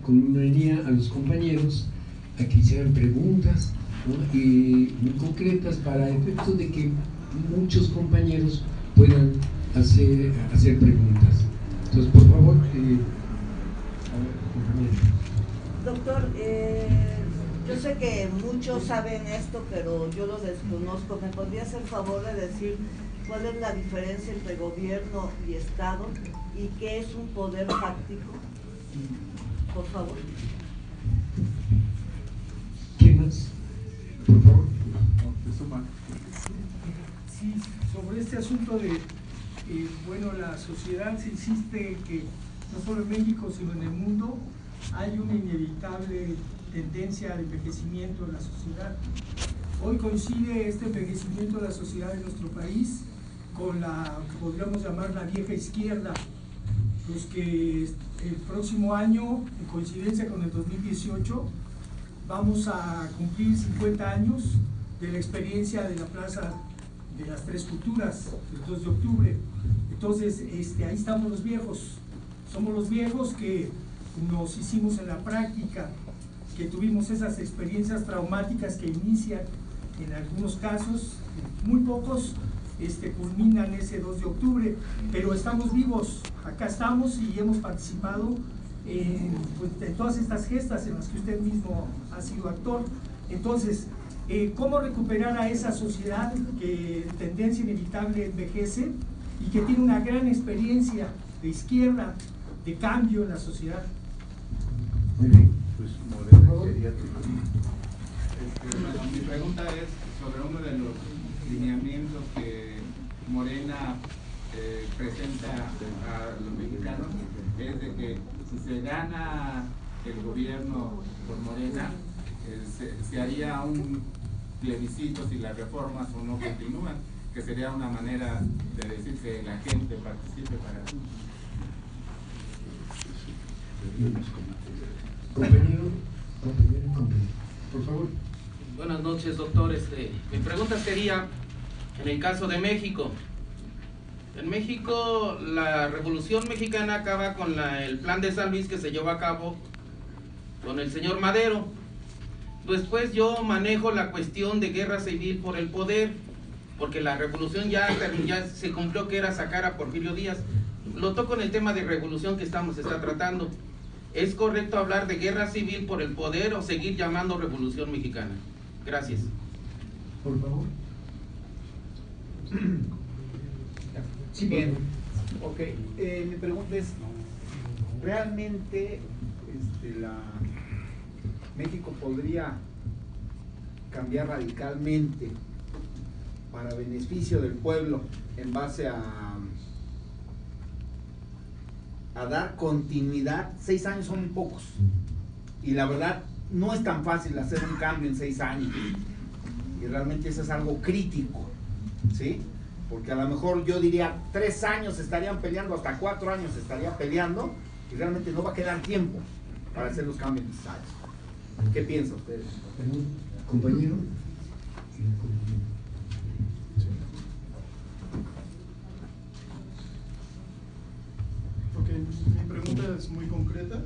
conminaría a los compañeros a que hicieran preguntas, ¿no? Y muy concretas, para efectos de que muchos compañeros puedan hacer preguntas. Entonces, por favor, doctor, yo sé que muchos saben esto, pero yo lo desconozco. ¿Me podría hacer favor de decir cuál es la diferencia entre gobierno y Estado y qué es un poder fáctico? Por favor. ¿Quién más? Por favor. Sí, sobre este asunto de, bueno, la sociedad se insiste que no solo en México, sino en el mundo, hay una inevitable tendencia al envejecimiento de la sociedad. Hoy coincide este envejecimiento de la sociedad de nuestro país con la que podríamos llamar la vieja izquierda, los que el próximo año, en coincidencia con el 2018, vamos a cumplir 50 años de la experiencia de la Plaza de las Tres Culturas, el 2 de octubre. Entonces, ahí estamos los viejos. Somos los viejos que nos hicimos en la práctica, que tuvimos esas experiencias traumáticas que inician en algunos casos, muy pocos culminan ese 2 de octubre, pero estamos vivos, acá estamos y hemos participado en todas estas gestas en las que usted mismo ha sido actor. Entonces, ¿cómo recuperar a esa sociedad que tendencia inevitable envejece y que tiene una gran experiencia de izquierda, de cambio en la sociedad? Muy bien. Pues Morena sería mi pregunta es sobre uno de los lineamientos que Morena presenta a los mexicanos, es de que si se gana el gobierno por Morena, se haría un plebiscito si las reformas o no continúan, que sería una manera de decir que la gente participe para eso. Compañero, por favor. Buenas noches, doctor. Mi pregunta sería, en el caso de México. En México, la Revolución Mexicana acaba con el plan de San Luis que se llevó a cabo con el señor Madero. Después yo manejo la cuestión de guerra civil por el poder, porque la revolución ya se cumplió, que era sacar a Porfirio Díaz. Lo toco en el tema de revolución que está tratando. ¿Es correcto hablar de guerra civil por el poder o seguir llamando Revolución Mexicana? Gracias. Por favor. Sí, bien. Ok, mi pregunta es, ¿realmente México podría cambiar radicalmente para beneficio del pueblo en base a dar continuidad? 6 años son muy pocos y la verdad no es tan fácil hacer un cambio en 6 años y realmente eso es algo crítico, ¿sí? Porque a lo mejor yo diría 3 años estarían peleando, hasta 4 años estarían peleando y realmente no va a quedar tiempo para hacer los cambios necesarios. ¿Qué piensan ustedes? Compañero. Ok, mi pregunta es muy concreta.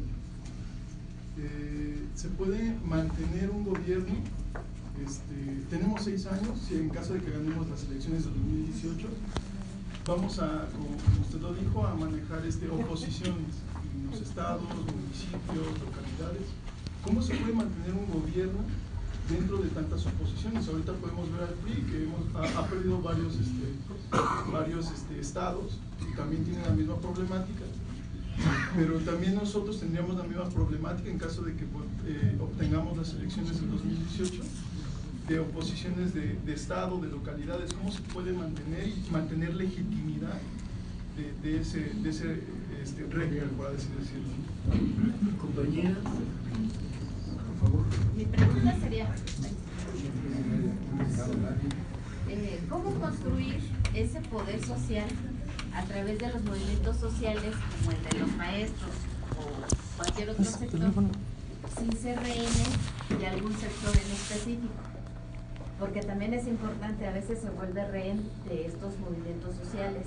¿Se puede mantener un gobierno? Tenemos 6 años, si en caso de que ganemos las elecciones de 2018, vamos a, como usted lo dijo, a manejar oposiciones en los estados, municipios, localidades. ¿Cómo se puede mantener un gobierno dentro de tantas oposiciones? Ahorita podemos ver al PRI que ha perdido varios estados y también tienen la misma problemática, pero también nosotros tendríamos la misma problemática en caso de que obtengamos las elecciones del 2018 de oposiciones de estado, de localidades. ¿Cómo se puede mantener legitimidad de ese régimen, por así decirlo? Compañera, por favor. Mi pregunta sería, ¿cómo construir ese poder social a través de los movimientos sociales como el de los maestros o cualquier otro sector, sin ser rehenes de algún sector en específico? Porque también es importante, a veces se vuelve rehén de estos movimientos sociales.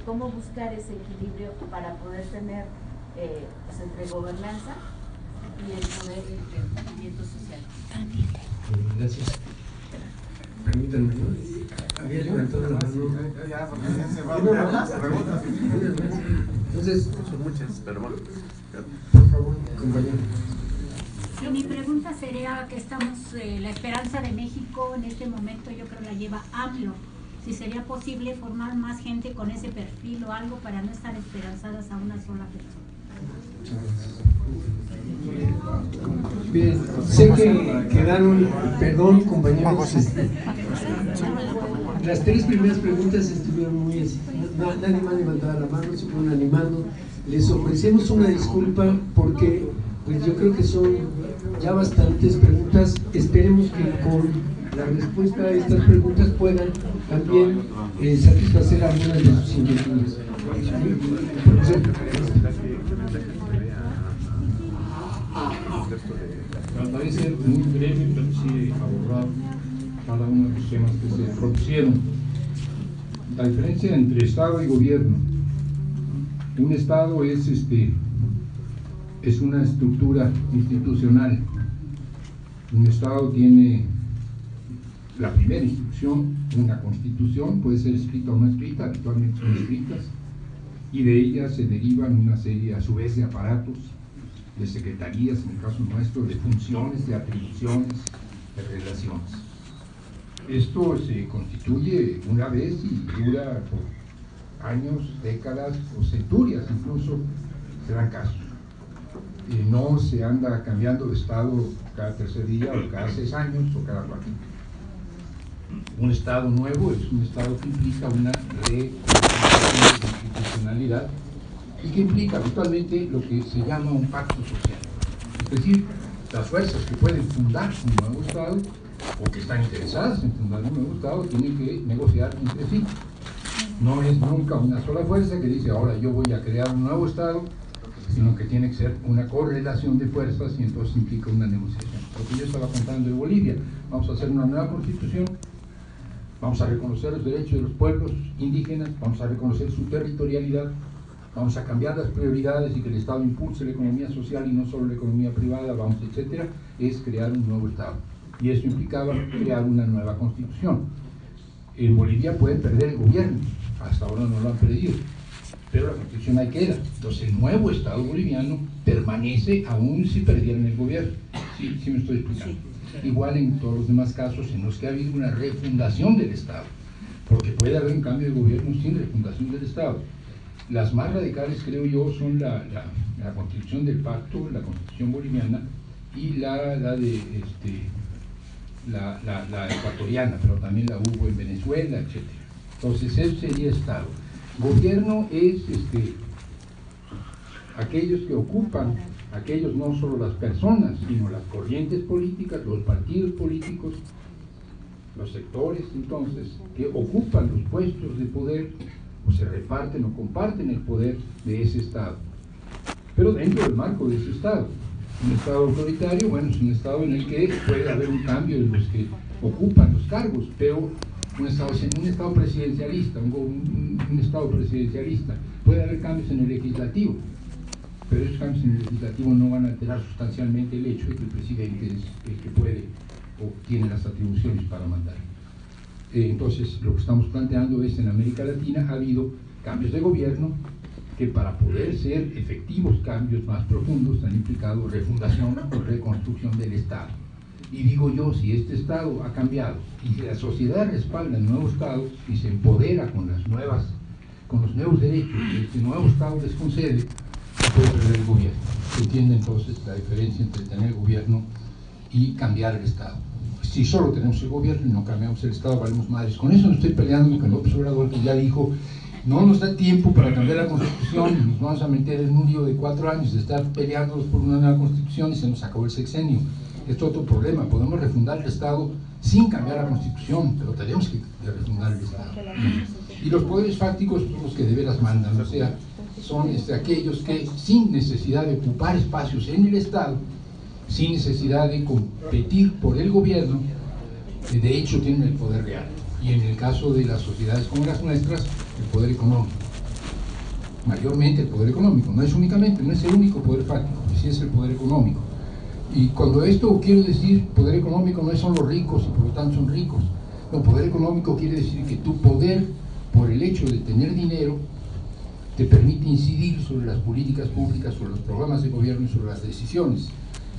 ¿Cómo buscar ese equilibrio para poder tener entre gobernanza y el poder entre movimientos sociales? Gracias. Permítanme, ¿no? Había levantado la mano. Ya, porque se va las preguntas. Entonces, son muchas, pero bueno. por favor, compañero. Sí, mi pregunta sería que estamos, la esperanza de México en este momento yo creo la lleva AMLO. Si sería posible formar más gente con ese perfil o algo para no estar esperanzadas a una sola persona. Bien, sé que quedaron, perdón compañeros, las 3 primeras preguntas estuvieron muy así, nadie más levantaba la mano, se fueron animando. Les ofrecemos una disculpa porque pues yo creo que son ya bastantes preguntas. Esperemos que con la respuesta a estas preguntas puedan también satisfacer algunas de sus inquietudes. Trataré de ser muy breve, pero sí abordar cada uno de los temas que se propusieron. La diferencia entre Estado y gobierno. Un Estado es una estructura institucional. Un Estado tiene la primera institución, una constitución, puede ser escrita o no escrita, habitualmente son escritas, y de ella se derivan una serie a su vez de aparatos, de secretarías, en el caso nuestro, de funciones, de atribuciones, de relaciones. Esto se constituye una vez y dura por años, décadas o centurias, incluso se dan casos. No se anda cambiando de estado cada tercer día o cada 6 años o cada 4. Un estado nuevo es un estado que implica una reconstitucionalidad y que implica habitualmente lo que se llama un pacto social. Es decir, las fuerzas que pueden fundar un nuevo estado o que están interesadas en fundar un nuevo estado tienen que negociar entre sí. No es nunca una sola fuerza que dice ahora yo voy a crear un nuevo estado, sino que tiene que ser una correlación de fuerzas y entonces implica una negociación. Lo que yo estaba contando de Bolivia, vamos a hacer una nueva constitución, vamos a reconocer los derechos de los pueblos indígenas, vamos a reconocer su territorialidad, vamos a cambiar las prioridades y que el Estado impulse la economía social y no solo la economía privada, vamos, etcétera, es crear un nuevo Estado. Y eso implicaba crear una nueva constitución. En Bolivia pueden perder el gobierno, hasta ahora no lo han perdido. pero la Constitución ahí queda. Entonces el nuevo Estado boliviano permanece aún si perdieran el gobierno. Sí me estoy explicando. Igual en todos los demás casos en los que ha habido una refundación del Estado, porque puede haber un cambio de gobierno sin refundación del Estado. Las más radicales, creo yo, son la constitución del pacto, la constitución boliviana, y la ecuatoriana, pero también la hubo en Venezuela, etc. Entonces eso sería Estado. Gobierno es aquellos que ocupan, aquellos no solo las personas, sino las corrientes políticas, los partidos políticos, los sectores entonces que ocupan los puestos de poder o se reparten o comparten el poder de ese Estado, pero dentro del marco de ese Estado. Un Estado autoritario, bueno, es un Estado en el que puede haber un cambio de los que ocupan los cargos, pero un Estado presidencialista, un Estado presidencialista, puede haber cambios en el legislativo, pero esos cambios en el legislativo no van a alterar sustancialmente el hecho de que el presidente es el que puede o tiene las atribuciones para mandar. Entonces, lo que estamos planteando es, en América Latina ha habido cambios de gobierno que, para poder ser efectivos cambios más profundos, han implicado refundación o reconstrucción del Estado. Y digo yo, si este Estado ha cambiado y si la sociedad respalda el nuevo Estado y se empodera con los nuevos derechos que este nuevo Estado les concede, se puede perder el gobierno. Se entiende entonces la diferencia entre tener gobierno y cambiar el Estado. Si solo tenemos el gobierno y no cambiamos el Estado, valemos madres. Con eso no estoy peleando con López Obrador, que ya dijo: no nos da tiempo para cambiar la Constitución y nos vamos a meter en un lío de 4 años de estar peleándonos por una nueva Constitución y se nos acabó el sexenio. Esto es otro problema. Podemos refundar el Estado sin cambiar la Constitución, pero tenemos que refundar el Estado. Y los poderes fácticos son los que de veras mandan, o sea, son aquellos que, sin necesidad de ocupar espacios en el Estado, sin necesidad de competir por el gobierno, de hecho tienen el poder real. Y en el caso de las sociedades como las nuestras, el poder económico. Mayormente el poder económico, no es únicamente, no es el único poder fáctico, sí es el poder económico. Y cuando esto quiero decir poder económico, no son los ricos y por lo tanto son ricos. No, poder económico quiere decir que tu poder, por el hecho de tener dinero, te permite incidir sobre las políticas públicas, sobre los programas de gobierno y sobre las decisiones.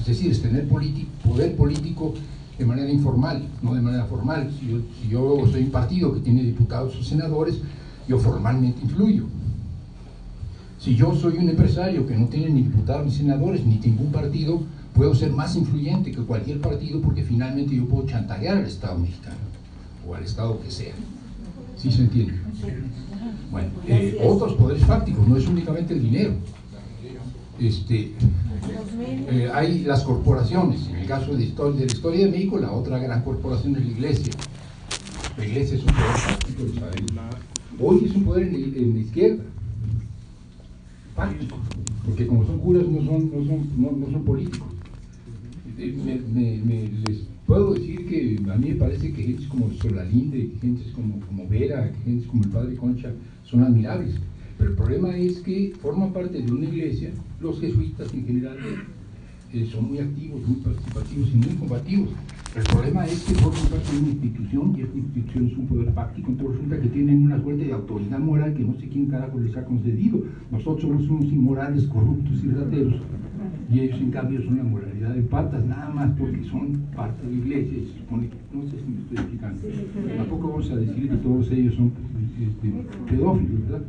Es decir, es tener poder político de manera informal, no de manera formal. Si yo soy un partido que tiene diputados o senadores, yo formalmente influyo. Si yo soy un empresario que no tiene ni diputados ni senadores, ni ningún partido, puedo ser más influyente que cualquier partido porque finalmente yo puedo chantajear al Estado mexicano o al Estado que sea. ¿Sí se entiende? Bueno, otros poderes fácticos, no es únicamente el dinero. Hay las corporaciones. En el caso de la historia de México, la otra gran corporación es la Iglesia. La Iglesia es un poder fáctico, lo sabemos. Hoy es un poder en la izquierda, fáctico, porque como son curas no son políticos. Les puedo decir que a mí me parece que gentes como Solalinde, que gentes como Vera, que gentes como el Padre Concha son admirables. Pero el problema es que forman parte de una iglesia, los jesuitas en general son muy activos, muy participativos y muy combativos. El problema es que forman parte de una institución y esta institución es un poder fáctico, entonces resulta que tienen una suerte de autoridad moral que no sé quién carajo les ha concedido. Nosotros somos unos inmorales, corruptos y rateros, y ellos en cambio son la moralidad de patas, nada más porque son parte de la iglesia y se supone que, no sé si me estoy explicando, tampoco vamos a decir que todos ellos son pedófilos, ¿verdad?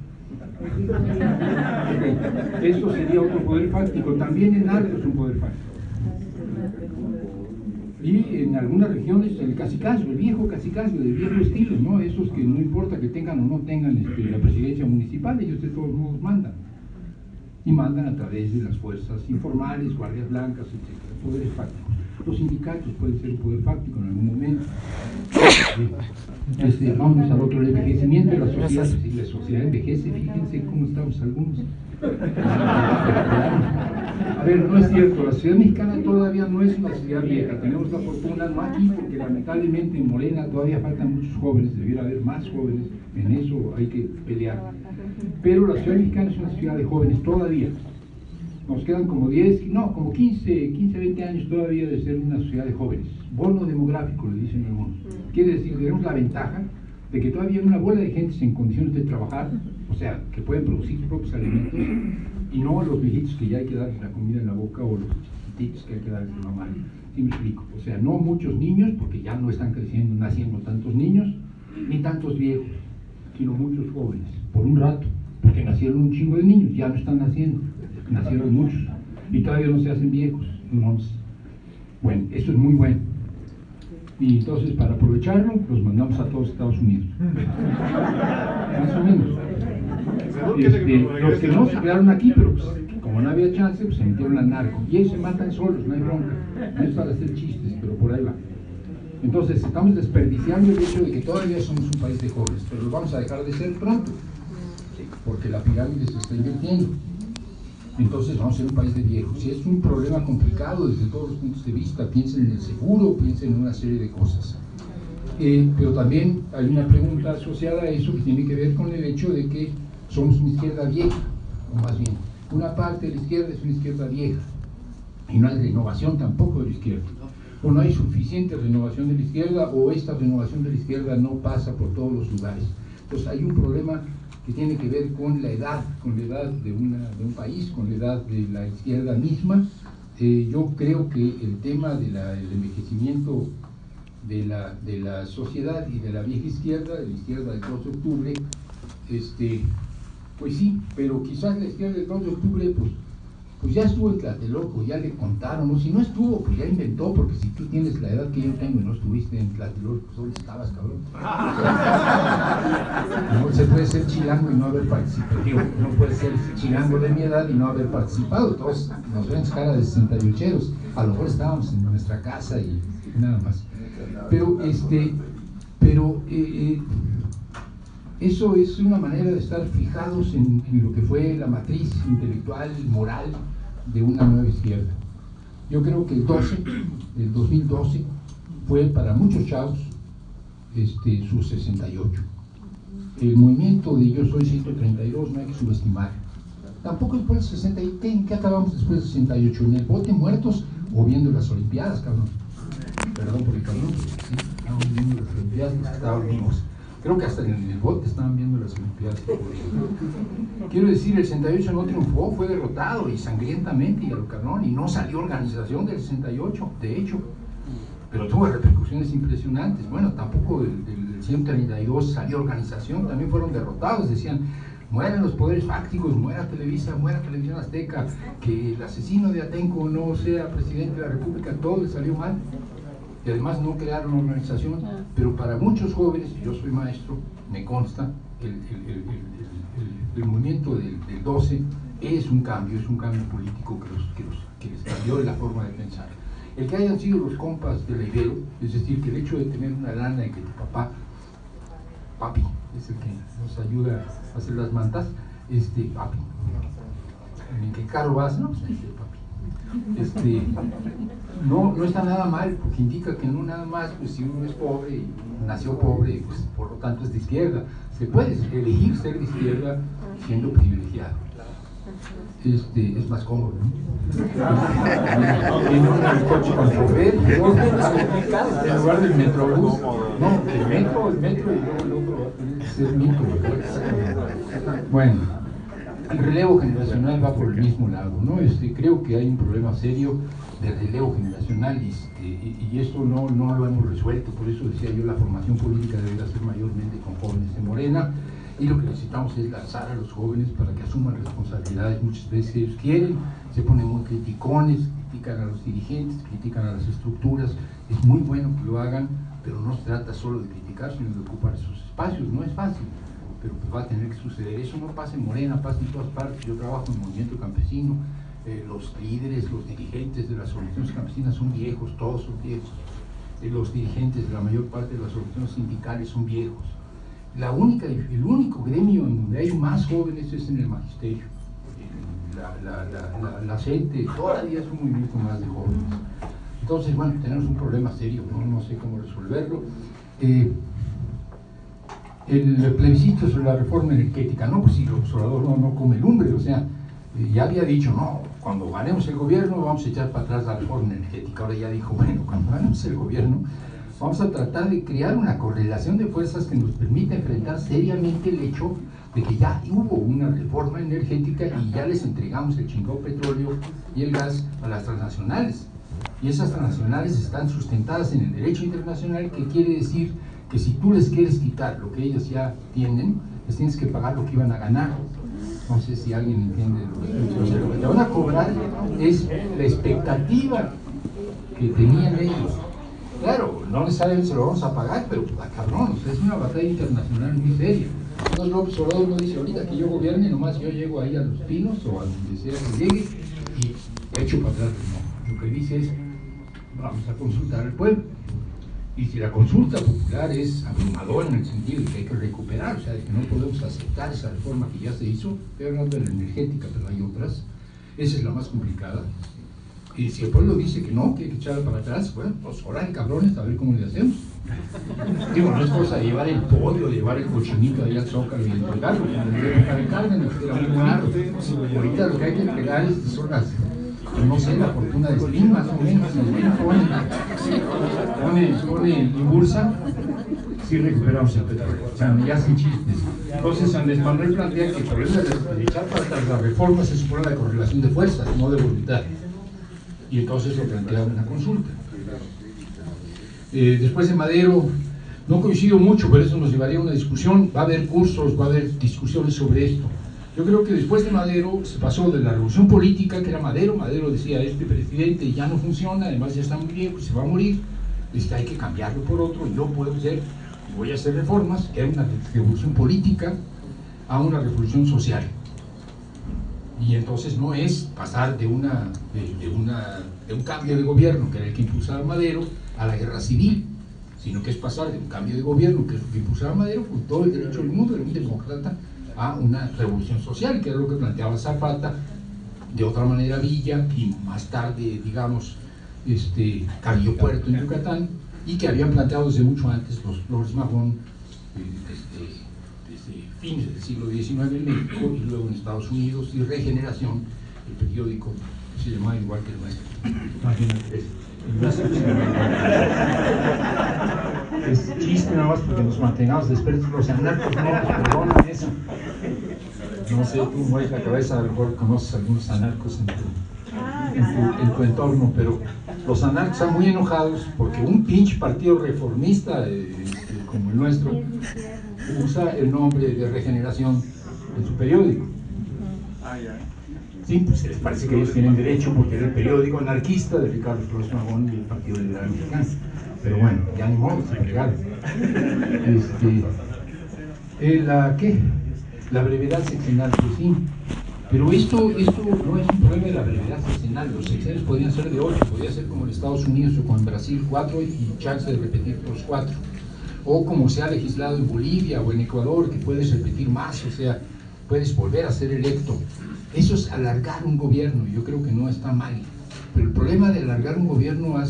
Eso sería otro poder fáctico. También en arte es un poder fáctico. Y en algunas regiones el cacicazgo, el viejo cacicazgo, del viejo estilo, ¿no? Esos que no importa que tengan o no tengan la presidencia municipal, ellos de todos modos mandan. Y mandan a través de las fuerzas informales, guardias blancas, etc. Poderes fácticos. Los sindicatos pueden ser un poder fáctico en algún momento. Vamos al otro, el envejecimiento de la sociedad. Si la sociedad envejece, fíjense cómo estamos algunos. A ver, no es cierto, la sociedad mexicana todavía no es una sociedad vieja. Tenemos la fortuna, no aquí, porque lamentablemente en Morena todavía faltan muchos jóvenes, debiera haber más jóvenes, en eso hay que pelear. Pero la sociedad mexicana es una sociedad de jóvenes todavía. Nos quedan como 15, 20 años todavía de ser una sociedad de jóvenes. Bono demográfico, le dicen algunos. Quiere decir que tenemos la ventaja de que todavía hay una bola de gente en condiciones de trabajar, o sea, que pueden producir sus propios alimentos, y no los viejitos que ya hay que darles la comida en la boca, o los chiquititos que hay que darles de mamá. ¿Sí me explico? O sea, no muchos niños, porque ya no están creciendo, naciendo tantos niños, ni tantos viejos, sino muchos jóvenes, por un rato, porque nacieron un chingo de niños, ya no están naciendo, nacieron muchos, y todavía no se hacen viejos. Entonces, bueno, eso es muy bueno. Y entonces, para aprovecharlo, los mandamos a todos Estados Unidos. Más o menos. Los que no se quedaron aquí, pero pues, como no había chance, pues se metieron al narco. Y ellos se matan solos, no hay bronca. No es para hacer chistes, pero por ahí va. Entonces, estamos desperdiciando el hecho de que todavía somos un país de jóvenes, pero lo vamos a dejar de ser pronto, porque la pirámide se está invirtiendo. Entonces vamos a ser un país de viejos. Y es un problema complicado desde todos los puntos de vista. Piensen en el seguro, piensen en una serie de cosas. Pero también hay una pregunta asociada a eso que tiene que ver con el hecho de que somos una izquierda vieja, o más bien, una parte de la izquierda es una izquierda vieja, y no hay renovación tampoco de la izquierda, o no hay suficiente renovación de la izquierda, o esta renovación de la izquierda no pasa por todos los lugares. Entonces hay un problema que tiene que ver con la edad de un país, con la edad de la izquierda misma. Yo creo que el tema del envejecimiento de la sociedad y de la vieja izquierda, de la izquierda del 2 de octubre, pues sí, pero quizás la izquierda del 2 de octubre, pues ya estuvo en Tlatelolco, ya le contaron, o si no estuvo, pues ya inventó, porque si tú tienes la edad que yo tengo y no estuviste en Tlatelolco, pues ¿dónde estabas, cabrón? No se puede ser chilango y no haber participado, digo, no puede ser chilango de mi edad y no haber participado, todos nos ven cara de 68eros, a lo mejor estábamos en nuestra casa y nada más. Pero, eso es una manera de estar fijados en lo que fue la matriz intelectual, moral de una nueva izquierda. Yo creo que el 2012 fue para muchos chavos su 68. El movimiento de Yo Soy 132 no hay que subestimar. Tampoco después del 60, ¿en qué acabamos después del 68? ¿En el bote muertos o viendo las Olimpiadas, cabrón? Perdón por el cabrón, sí, estábamos viendo las Olimpiadas, los que estaban vivos. Creo que hasta en el bote estaban viendo las Olimpiadas. Quiero decir, el 68 no triunfó, fue derrotado y sangrientamente y a lo cabrón, y no salió organización del 68, de hecho, pero tuvo repercusiones impresionantes. Bueno, tampoco del 132 salió organización, también fueron derrotados, decían, mueran los poderes fácticos, muera Televisa, muera Televisión Azteca, que el asesino de Atenco no sea presidente de la República, todo le salió mal. Y además no crearon organización, pero para muchos jóvenes, yo soy maestro, me consta, el movimiento del 12 es un cambio político que les cambió la forma de pensar. El que hayan sido los compas de la Ibero, es decir, que el hecho de tener una lana y que tu papi, es el que nos ayuda a hacer las mantas, papi, ¿en qué carro vas? No, pues papi. No está nada mal, porque indica que no nada más, pues si uno es pobre y nació pobre, pues por lo tanto es de izquierda. Se puede elegir ser de izquierda siendo privilegiado. Es más cómodo, ¿no? En un coche con chofer, en lugar del metrobús. No, el metro y luego el otro va a tener que ser mito, ¿verdad? Bueno. El relevo generacional va por el mismo lado, ¿no? Creo que hay un problema serio de relevo generacional y esto no lo hemos resuelto. Por eso decía yo, la formación política debería ser mayormente con jóvenes de Morena, y lo que necesitamos es lanzar a los jóvenes para que asuman responsabilidades. Muchas veces ellos quieren, se ponen muy criticones, critican a los dirigentes, critican a las estructuras. Es muy bueno que lo hagan, pero no se trata solo de criticar, sino de ocupar esos espacios. No es fácil, pero pues va a tener que suceder. Eso no pasa en Morena, pasa en todas partes. Yo trabajo en el movimiento campesino, los líderes, los dirigentes de las organizaciones campesinas son viejos, todos son viejos. Los dirigentes de la mayor parte de las organizaciones sindicales son viejos. El único gremio en donde hay más jóvenes es en el magisterio. La gente todavía es un movimiento más de jóvenes. Entonces, bueno, tenemos un problema serio, no sé cómo resolverlo. El plebiscito sobre la reforma energética, no, pues si el observador no come lumbre, o sea, ya había dicho, no, cuando ganemos el gobierno vamos a echar para atrás la reforma energética. Ahora ya dijo, bueno, cuando ganemos el gobierno vamos a tratar de crear una correlación de fuerzas que nos permita enfrentar seriamente el hecho de que ya hubo una reforma energética y ya les entregamos el chingado petróleo y el gas a las transnacionales. Y esas transnacionales están sustentadas en el derecho internacional, que quiere decir que si tú les quieres quitar lo que ellos ya tienen, les tienes que pagar lo que iban a ganar. No sé si alguien entiende lo que te van a cobrar es la expectativa que tenían ellos. Claro, no necesariamente se lo vamos a pagar, pero cabrón, o sea, es una batalla internacional muy seria. Entonces López Obrador no dice ahorita que yo gobierne, nomás yo llego ahí a Los Pinos o a donde sea que llegue y echo para atrás. No, lo que dice es, vamos a consultar al pueblo. Y si la consulta popular es abrumadora en el sentido de que hay que recuperar, o sea, de que no podemos aceptar esa reforma que ya se hizo, estoy hablando de la energética, pero hay otras, esa es la más complicada. Y si el pueblo dice que no, que hay que echarla para atrás, bueno, pues órale, cabrones, a ver cómo le hacemos. Digo, no es cosa de llevar el pollo, de llevar el cochinito ahí al Zócalo y entregarlo, como en la época de Cárdenas, que era muy caro. Ahorita lo que hay que entregar son las, no sé, la fortuna de Slim, más o menos. Pone en bursa, sí recuperamos el petróleo. O sea, ya sin chistes. Entonces, Andrés Manuel plantea que el problema de echar para atrás la reforma se supone la correlación de fuerzas, no de voluntad. Y entonces lo plantea una consulta. Después de Madero, no coincido mucho, pero eso nos llevaría a una discusión. Va a haber cursos, va a haber discusiones sobre esto. Yo creo que después de Madero se pasó de la revolución política, que era Madero. Madero decía, este presidente ya no funciona, además ya está muy viejo, se va a morir, hay que cambiarlo por otro, y yo puedo hacer, voy a hacer reformas, que era una revolución política a una revolución social. Y entonces no es pasar de un cambio de gobierno, que era el que impulsaba Madero, a la guerra civil, sino que es pasar de un cambio de gobierno, que es lo que impulsaba Madero, con todo el derecho del mundo, de un demócrata, a una revolución social, que era lo que planteaba Zapata, de otra manera Villa, y más tarde, digamos, Carrillo Puerto en Yucatán, y que habían planteado desde mucho antes los Flores Magón, desde fines del siglo XIX en México, y luego en Estados Unidos, y Regeneración, el periódico se llamaba igual que el nuestro. Es chiste nada más porque nos mantengamos despiertos los anarcos, no nos perdonan eso. No sé, tú mueves la cabeza, a lo mejor conoces algunos anarcos en tu entorno, pero los anarcos están muy enojados porque un pinche partido reformista como el nuestro usa el nombre de Regeneración en su periódico. Sí, pues les parece que ellos tienen derecho porque era el periódico anarquista de Ricardo Flores Magón y el Partido Liberal Mexicano. Pero bueno, ya ni modo, se pegaron. La brevedad sexenal, pues sí. Pero esto no es un problema de la brevedad sexenal. Los sexenios podrían ser de 8, podría ser como en Estados Unidos o como en Brasil 4 y chance de repetir los 4. O como se ha legislado en Bolivia o en Ecuador, que puedes repetir más, o sea, puedes volver a ser electo. Eso es alargar un gobierno, y yo creo que no está mal. Pero el problema de alargar un gobierno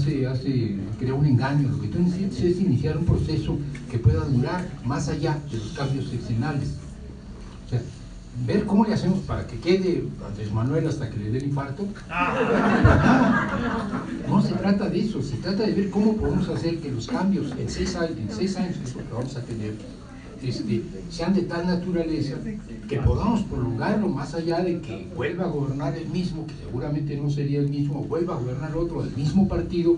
crea un engaño. Lo que tú necesitas es iniciar un proceso que pueda durar más allá de los cambios sexenales. O sea, ver cómo le hacemos para que quede Andrés Manuel hasta que le dé el infarto. No se trata de eso, se trata de ver cómo podemos hacer que los cambios en 6 años, es lo que vamos a tener, sean de tal naturaleza que podamos prolongarlo más allá de que vuelva a gobernar el mismo, que seguramente no sería el mismo, o vuelva a gobernar otro del mismo partido,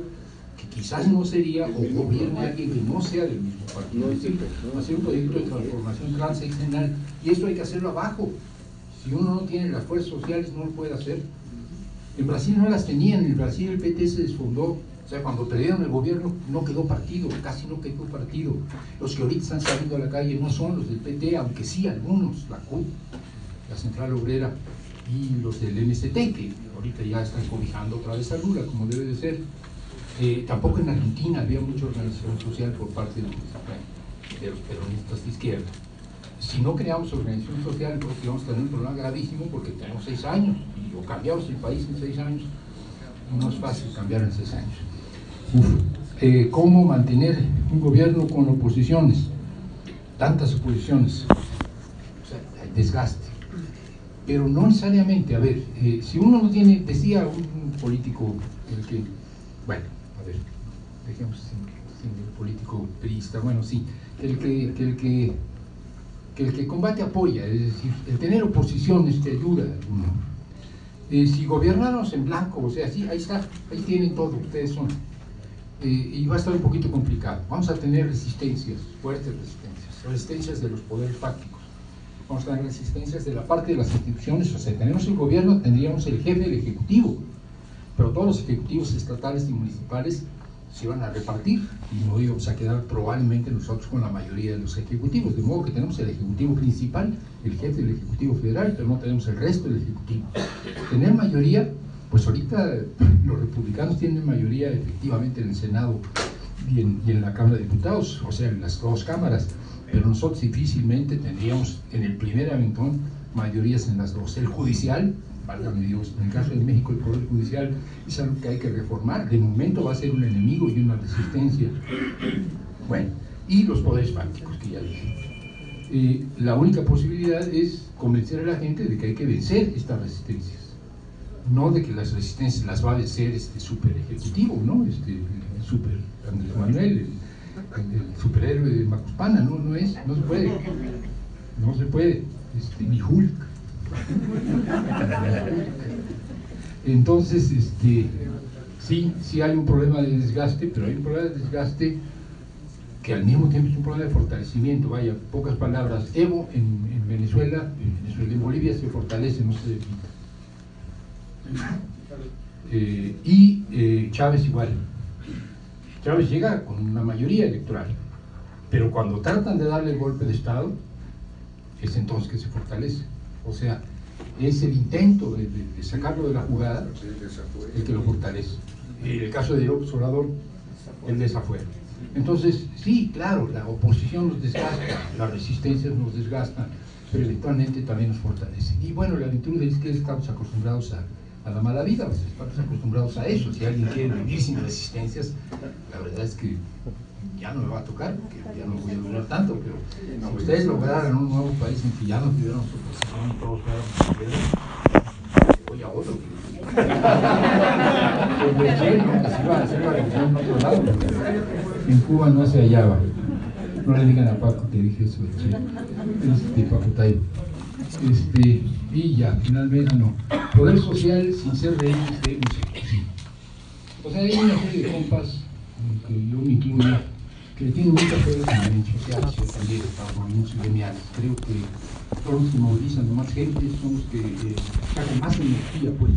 que quizás no sería, o gobierne alguien que no sea del mismo partido. Es decir, hacer un proyecto de transformación transeccional, y esto hay que hacerlo abajo. Si uno no tiene las fuerzas sociales, no lo puede hacer. En Brasil no las tenían, en Brasil el PT se desfundó. O sea, cuando perdieron el gobierno no quedó partido, casi no quedó partido. Los que ahorita están saliendo a la calle no son los del PT, aunque sí algunos, la CUT, la Central Obrera, y los del MST, que ahorita ya están cobijando otra vez a Lula, como debe de ser. Tampoco en Argentina había mucha organización social por parte de los peronistas de izquierda. Si no creamos organización social, pues vamos a tener un problema gravísimo porque tenemos 6 años, y o cambiamos el país en 6 años, no es fácil cambiar en 6 años. ¿Cómo mantener un gobierno con oposiciones? Tantas oposiciones, o sea, hay desgaste. Pero no necesariamente, a ver, si uno no tiene, decía un político, bueno, a ver, dejemos sin el político priista, bueno, sí, el que que el que combate apoya, es decir, el tener oposiciones te ayuda, ¿no? Si gobernáramos en blanco, o sea, sí, ahí está, ahí tienen todo, ustedes son, y va a estar un poquito complicado. Vamos a tener resistencias, fuertes resistencias de los poderes fácticos, vamos a tener resistencias de la parte de las instituciones, o sea, tenemos el gobierno, tendríamos el jefe del ejecutivo, pero todos los ejecutivos estatales y municipales se iban a repartir y no íbamos a quedar probablemente nosotros con la mayoría de los ejecutivos, de modo que tenemos el ejecutivo principal, el jefe del ejecutivo federal, pero no tenemos el resto del ejecutivo. Tener mayoría, pues ahorita los republicanos tienen mayoría efectivamente en el Senado y en la Cámara de Diputados, o sea, en las dos cámaras, pero nosotros difícilmente tendríamos en el primer aventón mayorías en las dos. El judicial, válgame Dios, en el caso de México el Poder Judicial es algo que hay que reformar, de momento va a ser un enemigo y una resistencia. Bueno, y los poderes fácticos que ya dije. La única posibilidad es convencer a la gente de que hay que vencer estas resistencias, no de que las resistencias las va a vencer este super ejecutivo, ¿no? El super Andrés Manuel, el superhéroe de Macuspana, no se puede, ni Hulk. Entonces, sí hay un problema de desgaste, pero hay un problema de desgaste que al mismo tiempo es un problema de fortalecimiento. Vaya, pocas palabras, Evo en Venezuela, en Bolivia se fortalece, no se debilita. Y Chávez igual. Chávez llega con una mayoría electoral, pero cuando tratan de darle el golpe de Estado, es entonces que se fortalece. O sea, es el intento de sacarlo de la jugada el que lo fortalece. En el caso de López Obrador, el desafuero. Entonces, sí, claro, la oposición nos desgasta, las resistencias nos desgastan, pero eventualmente también nos fortalecen. Y bueno, la virtud es que estamos acostumbrados a la mala vida, pues estamos acostumbrados a eso. Si alguien quiere vivir sin resistencias, la verdad es que ya no me va a tocar, porque ya no voy a durar tanto, pero si ustedes lograran un nuevo país en que ya no tuviéramos oposición y todos fuéramos, voy a otro. En otro lado, en Cuba no se hallaba. No le digan a Paco que dije eso, Paco Taibo. Y ya, finalmente no. Poder social sin ser reyes de música. O sea, hay una serie de compas, que yo me incluyo, que tienen mucha fe en los movimientos sociales, yo también, los movimientos gremiales. Creo que todos los que movilizan a más gente son los que sacan más energía, pues.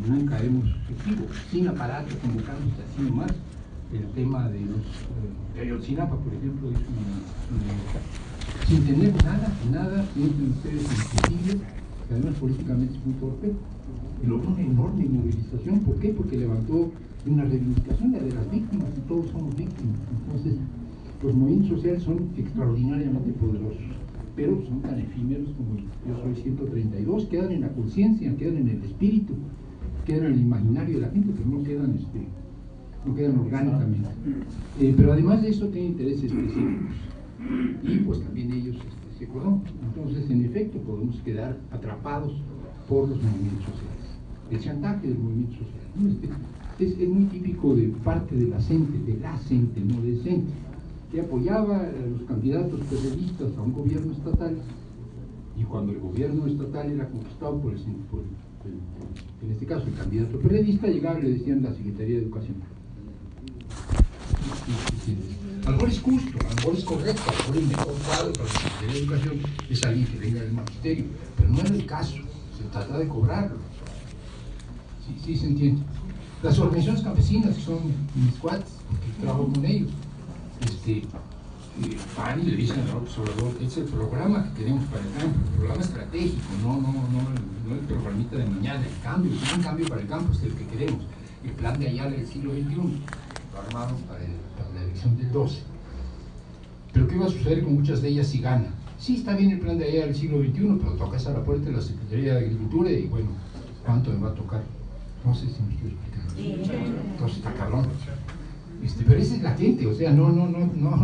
Nunca hemos efectivo, sin aparato, convocándose así nomás. El tema de los Ayotzinapa, por ejemplo, es sin tener nada, piensen ustedes imposible, que además políticamente es muy torpe, y logró una enorme movilización. ¿Por qué? Porque levantó una reivindicación de las víctimas, y todos somos víctimas. Entonces, los movimientos sociales son extraordinariamente poderosos, pero son tan efímeros como Yo Soy 132, quedan en la conciencia, quedan en el espíritu, quedan en el imaginario de la gente, pero no quedan orgánicamente. Pero además de eso tienen intereses específicos, y pues también ellos se conocen. Entonces, en efecto, podemos quedar atrapados por los movimientos sociales. El chantaje del movimiento social, ¿no? Es muy típico de parte de la gente, no de gente, que apoyaba a los candidatos periodistas a un gobierno estatal, y cuando el gobierno estatal era conquistado por en este caso el candidato periodista, llegaba y le decían la Secretaría de Educación. A lo mejor es justo, a lo mejor es correcto, a lo mejor el mejor cuadro para la Secretaría de Educación es alguien que venga del magisterio, pero no era el caso, se trata de cobrarlo. Sí se entiende. Las organizaciones campesinas, que son mis cuates, porque trabajo con ellos, van y le dicen al observador: es el programa que queremos para el campo, el programa estratégico, no el programita de mañana, el cambio, el gran cambio para el campo es el que queremos. El plan de Ayala del siglo XXI, lo armaron para la elección del 12. Pero ¿qué va a suceder con muchas de ellas si gana? Sí, está bien el plan de Ayala del siglo XXI, pero tocas a la puerta de la Secretaría de Agricultura y bueno, ¿cuánto me va a tocar? No sé si me estoy explicando. Entonces está cabrón. Pero esa es la gente, o sea, no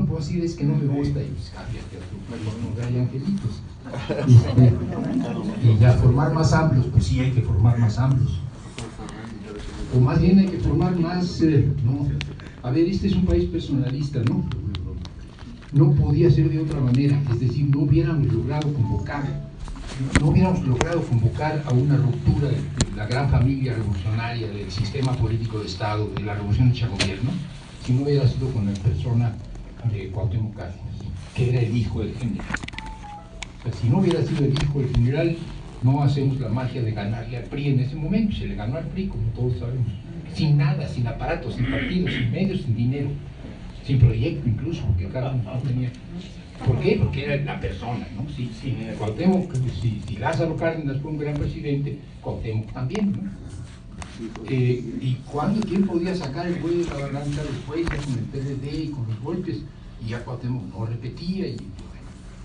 puedo decir es que no me gusta y pues cámbiate a tu hay angelitos. Y ya formar más amplios, pues sí hay que formar más amplios. O más bien hay que formar más, no. A ver, este es un país personalista, ¿no? no podía ser de otra manera, es decir, no hubiéramos logrado convocar a una ruptura de la gran familia revolucionaria, del sistema político de Estado, de la revolución hecha gobierno, si no hubiera sido con la persona de Cuauhtémoc Cárdenas, que era el hijo del general. O sea, si no hubiera sido el hijo del general, no hacemos la magia de ganarle al PRI en ese momento. Se le ganó al PRI, como todos sabemos, sin nada, sin aparatos, sin partidos, sin medios, sin dinero, sin proyecto incluso, porque Cárdenas no tenía. ¿Por qué? Porque era la persona, ¿no? Cuauhtémoc, si Lázaro Cárdenas fue un gran presidente, Cuauhtémoc también, ¿no? ¿Y quién podía sacar el buey de la barranca después, ya con el PRD y con los golpes? Y ya Cuauhtémoc no repetía, y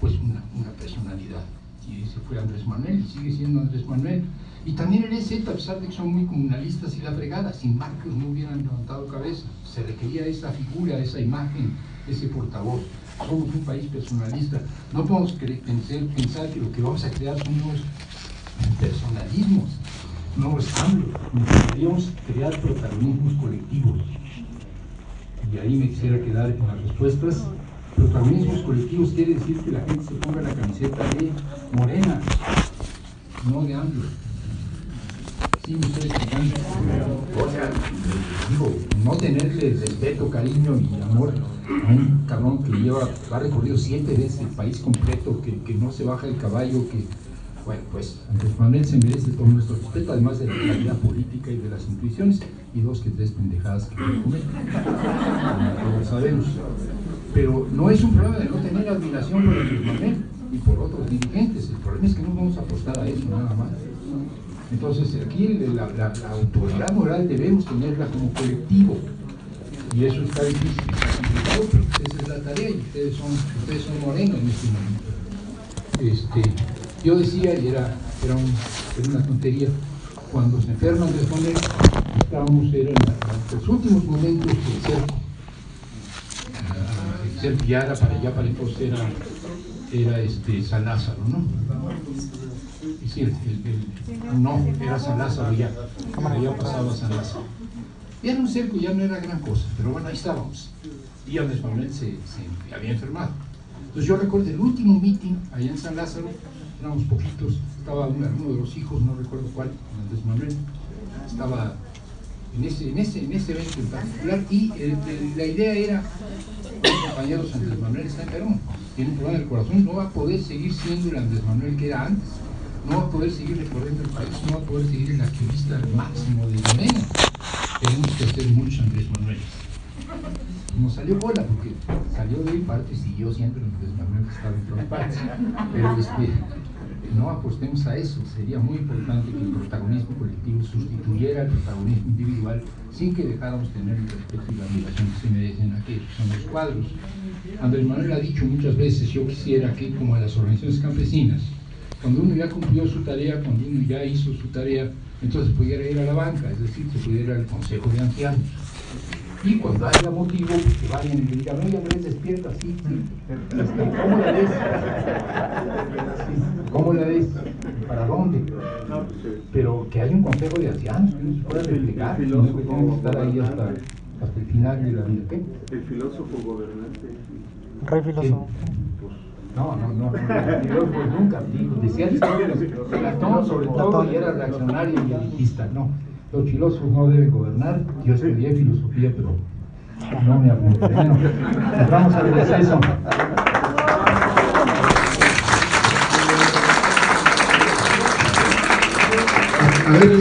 pues una personalidad. Y ese fue Andrés Manuel, y sigue siendo Andrés Manuel. Y también el EZ, a pesar de que son muy comunalistas y la fregada, sin Marcos no hubieran levantado cabeza. Se requería esa figura, esa imagen, ese portavoz. Somos un país personalista. No podemos pensar que lo que vamos a crear son nuevos personalismos, nuevos cambios. Necesitaríamos crear protagonismos colectivos. Y ahí me quisiera quedar con las respuestas. Protagonismos colectivos quiere decir que la gente se ponga la camiseta de Morena, no de AMLO. Sí, me estoy explicando. O sea, digo, no tenerle respeto, cariño y amor a un cabrón que ha recorrido 7 veces el país completo, que no se baja el caballo, que, bueno, pues Andrés Manuel se merece todo nuestro respeto, además de la realidad política y de las intuiciones, y 2 que 3 pendejadas que no cometen. Lo sabemos. Pero no es un problema de no tener admiración por Andrés Manuel y por otros dirigentes. El problema es que no vamos a apostar a eso nada más. Entonces aquí la autoridad moral debemos tenerla como colectivo, y eso está difícil, está complicado, pero esa es la tarea, y ustedes son morenos en este momento. Yo decía, y era una tontería, cuando se enferma Andrés Manuel, era en los últimos momentos del cerco. Piara, para allá, para entonces era San Lázaro, ¿no? Es decir, no, era San Lázaro ya pasaba San Lázaro. Y era un cerco, ya no era gran cosa, pero bueno, ahí estábamos. Y Andrés Manuel se había enfermado. Entonces yo recuerdo el último meeting allá en San Lázaro, éramos poquitos, estaba uno de los hijos, no recuerdo cuál, Andrés Manuel, estaba en ese evento en particular, y la idea era, compañeros, Andrés Manuel está enfermo, tiene un problema del corazón, no va a poder seguir siendo el Andrés Manuel que era antes, no va a poder seguir recorriendo el país, no va a poder seguir el activista máximo de Morena. Tenemos que hacer muchos Andrés Manuel. Nos salió bola, porque salió de mi parte, siguió siempre Andrés Manuel, que estaba en todas partes, pero no apostemos a eso. Sería muy importante que el protagonismo colectivo sustituyera al protagonismo individual, sin que dejáramos tener el respeto y la admiración que se merecen aquellos que son los cuadros. Andrés Manuel ha dicho muchas veces, yo quisiera que, como a las organizaciones campesinas, cuando uno ya cumplió su tarea, cuando uno ya hizo su tarea, entonces pudiera ir a la banca, es decir, se pudiera ir al consejo de ancianos. Y cuando haya motivo, que vayan y le digan, oye Andrés, despierta, sí. ¿Cómo la ves? Sí. ¿Cómo la ves? ¿Para dónde? Pero que haya un consejo de ancianos, que uno se pueda desplegar, que no se tenga que estar ahí hasta el final de la vida. ¿Qué? El filósofo gobernante. Rey filósofo. No, el filósofo nunca, decía el Platón, sobre todo, y era reaccionario y elitista, no. Los filósofos no deben gobernar. Yo estudié filosofía, pero no me apunté. Bueno, vamos a ver eso. A ver,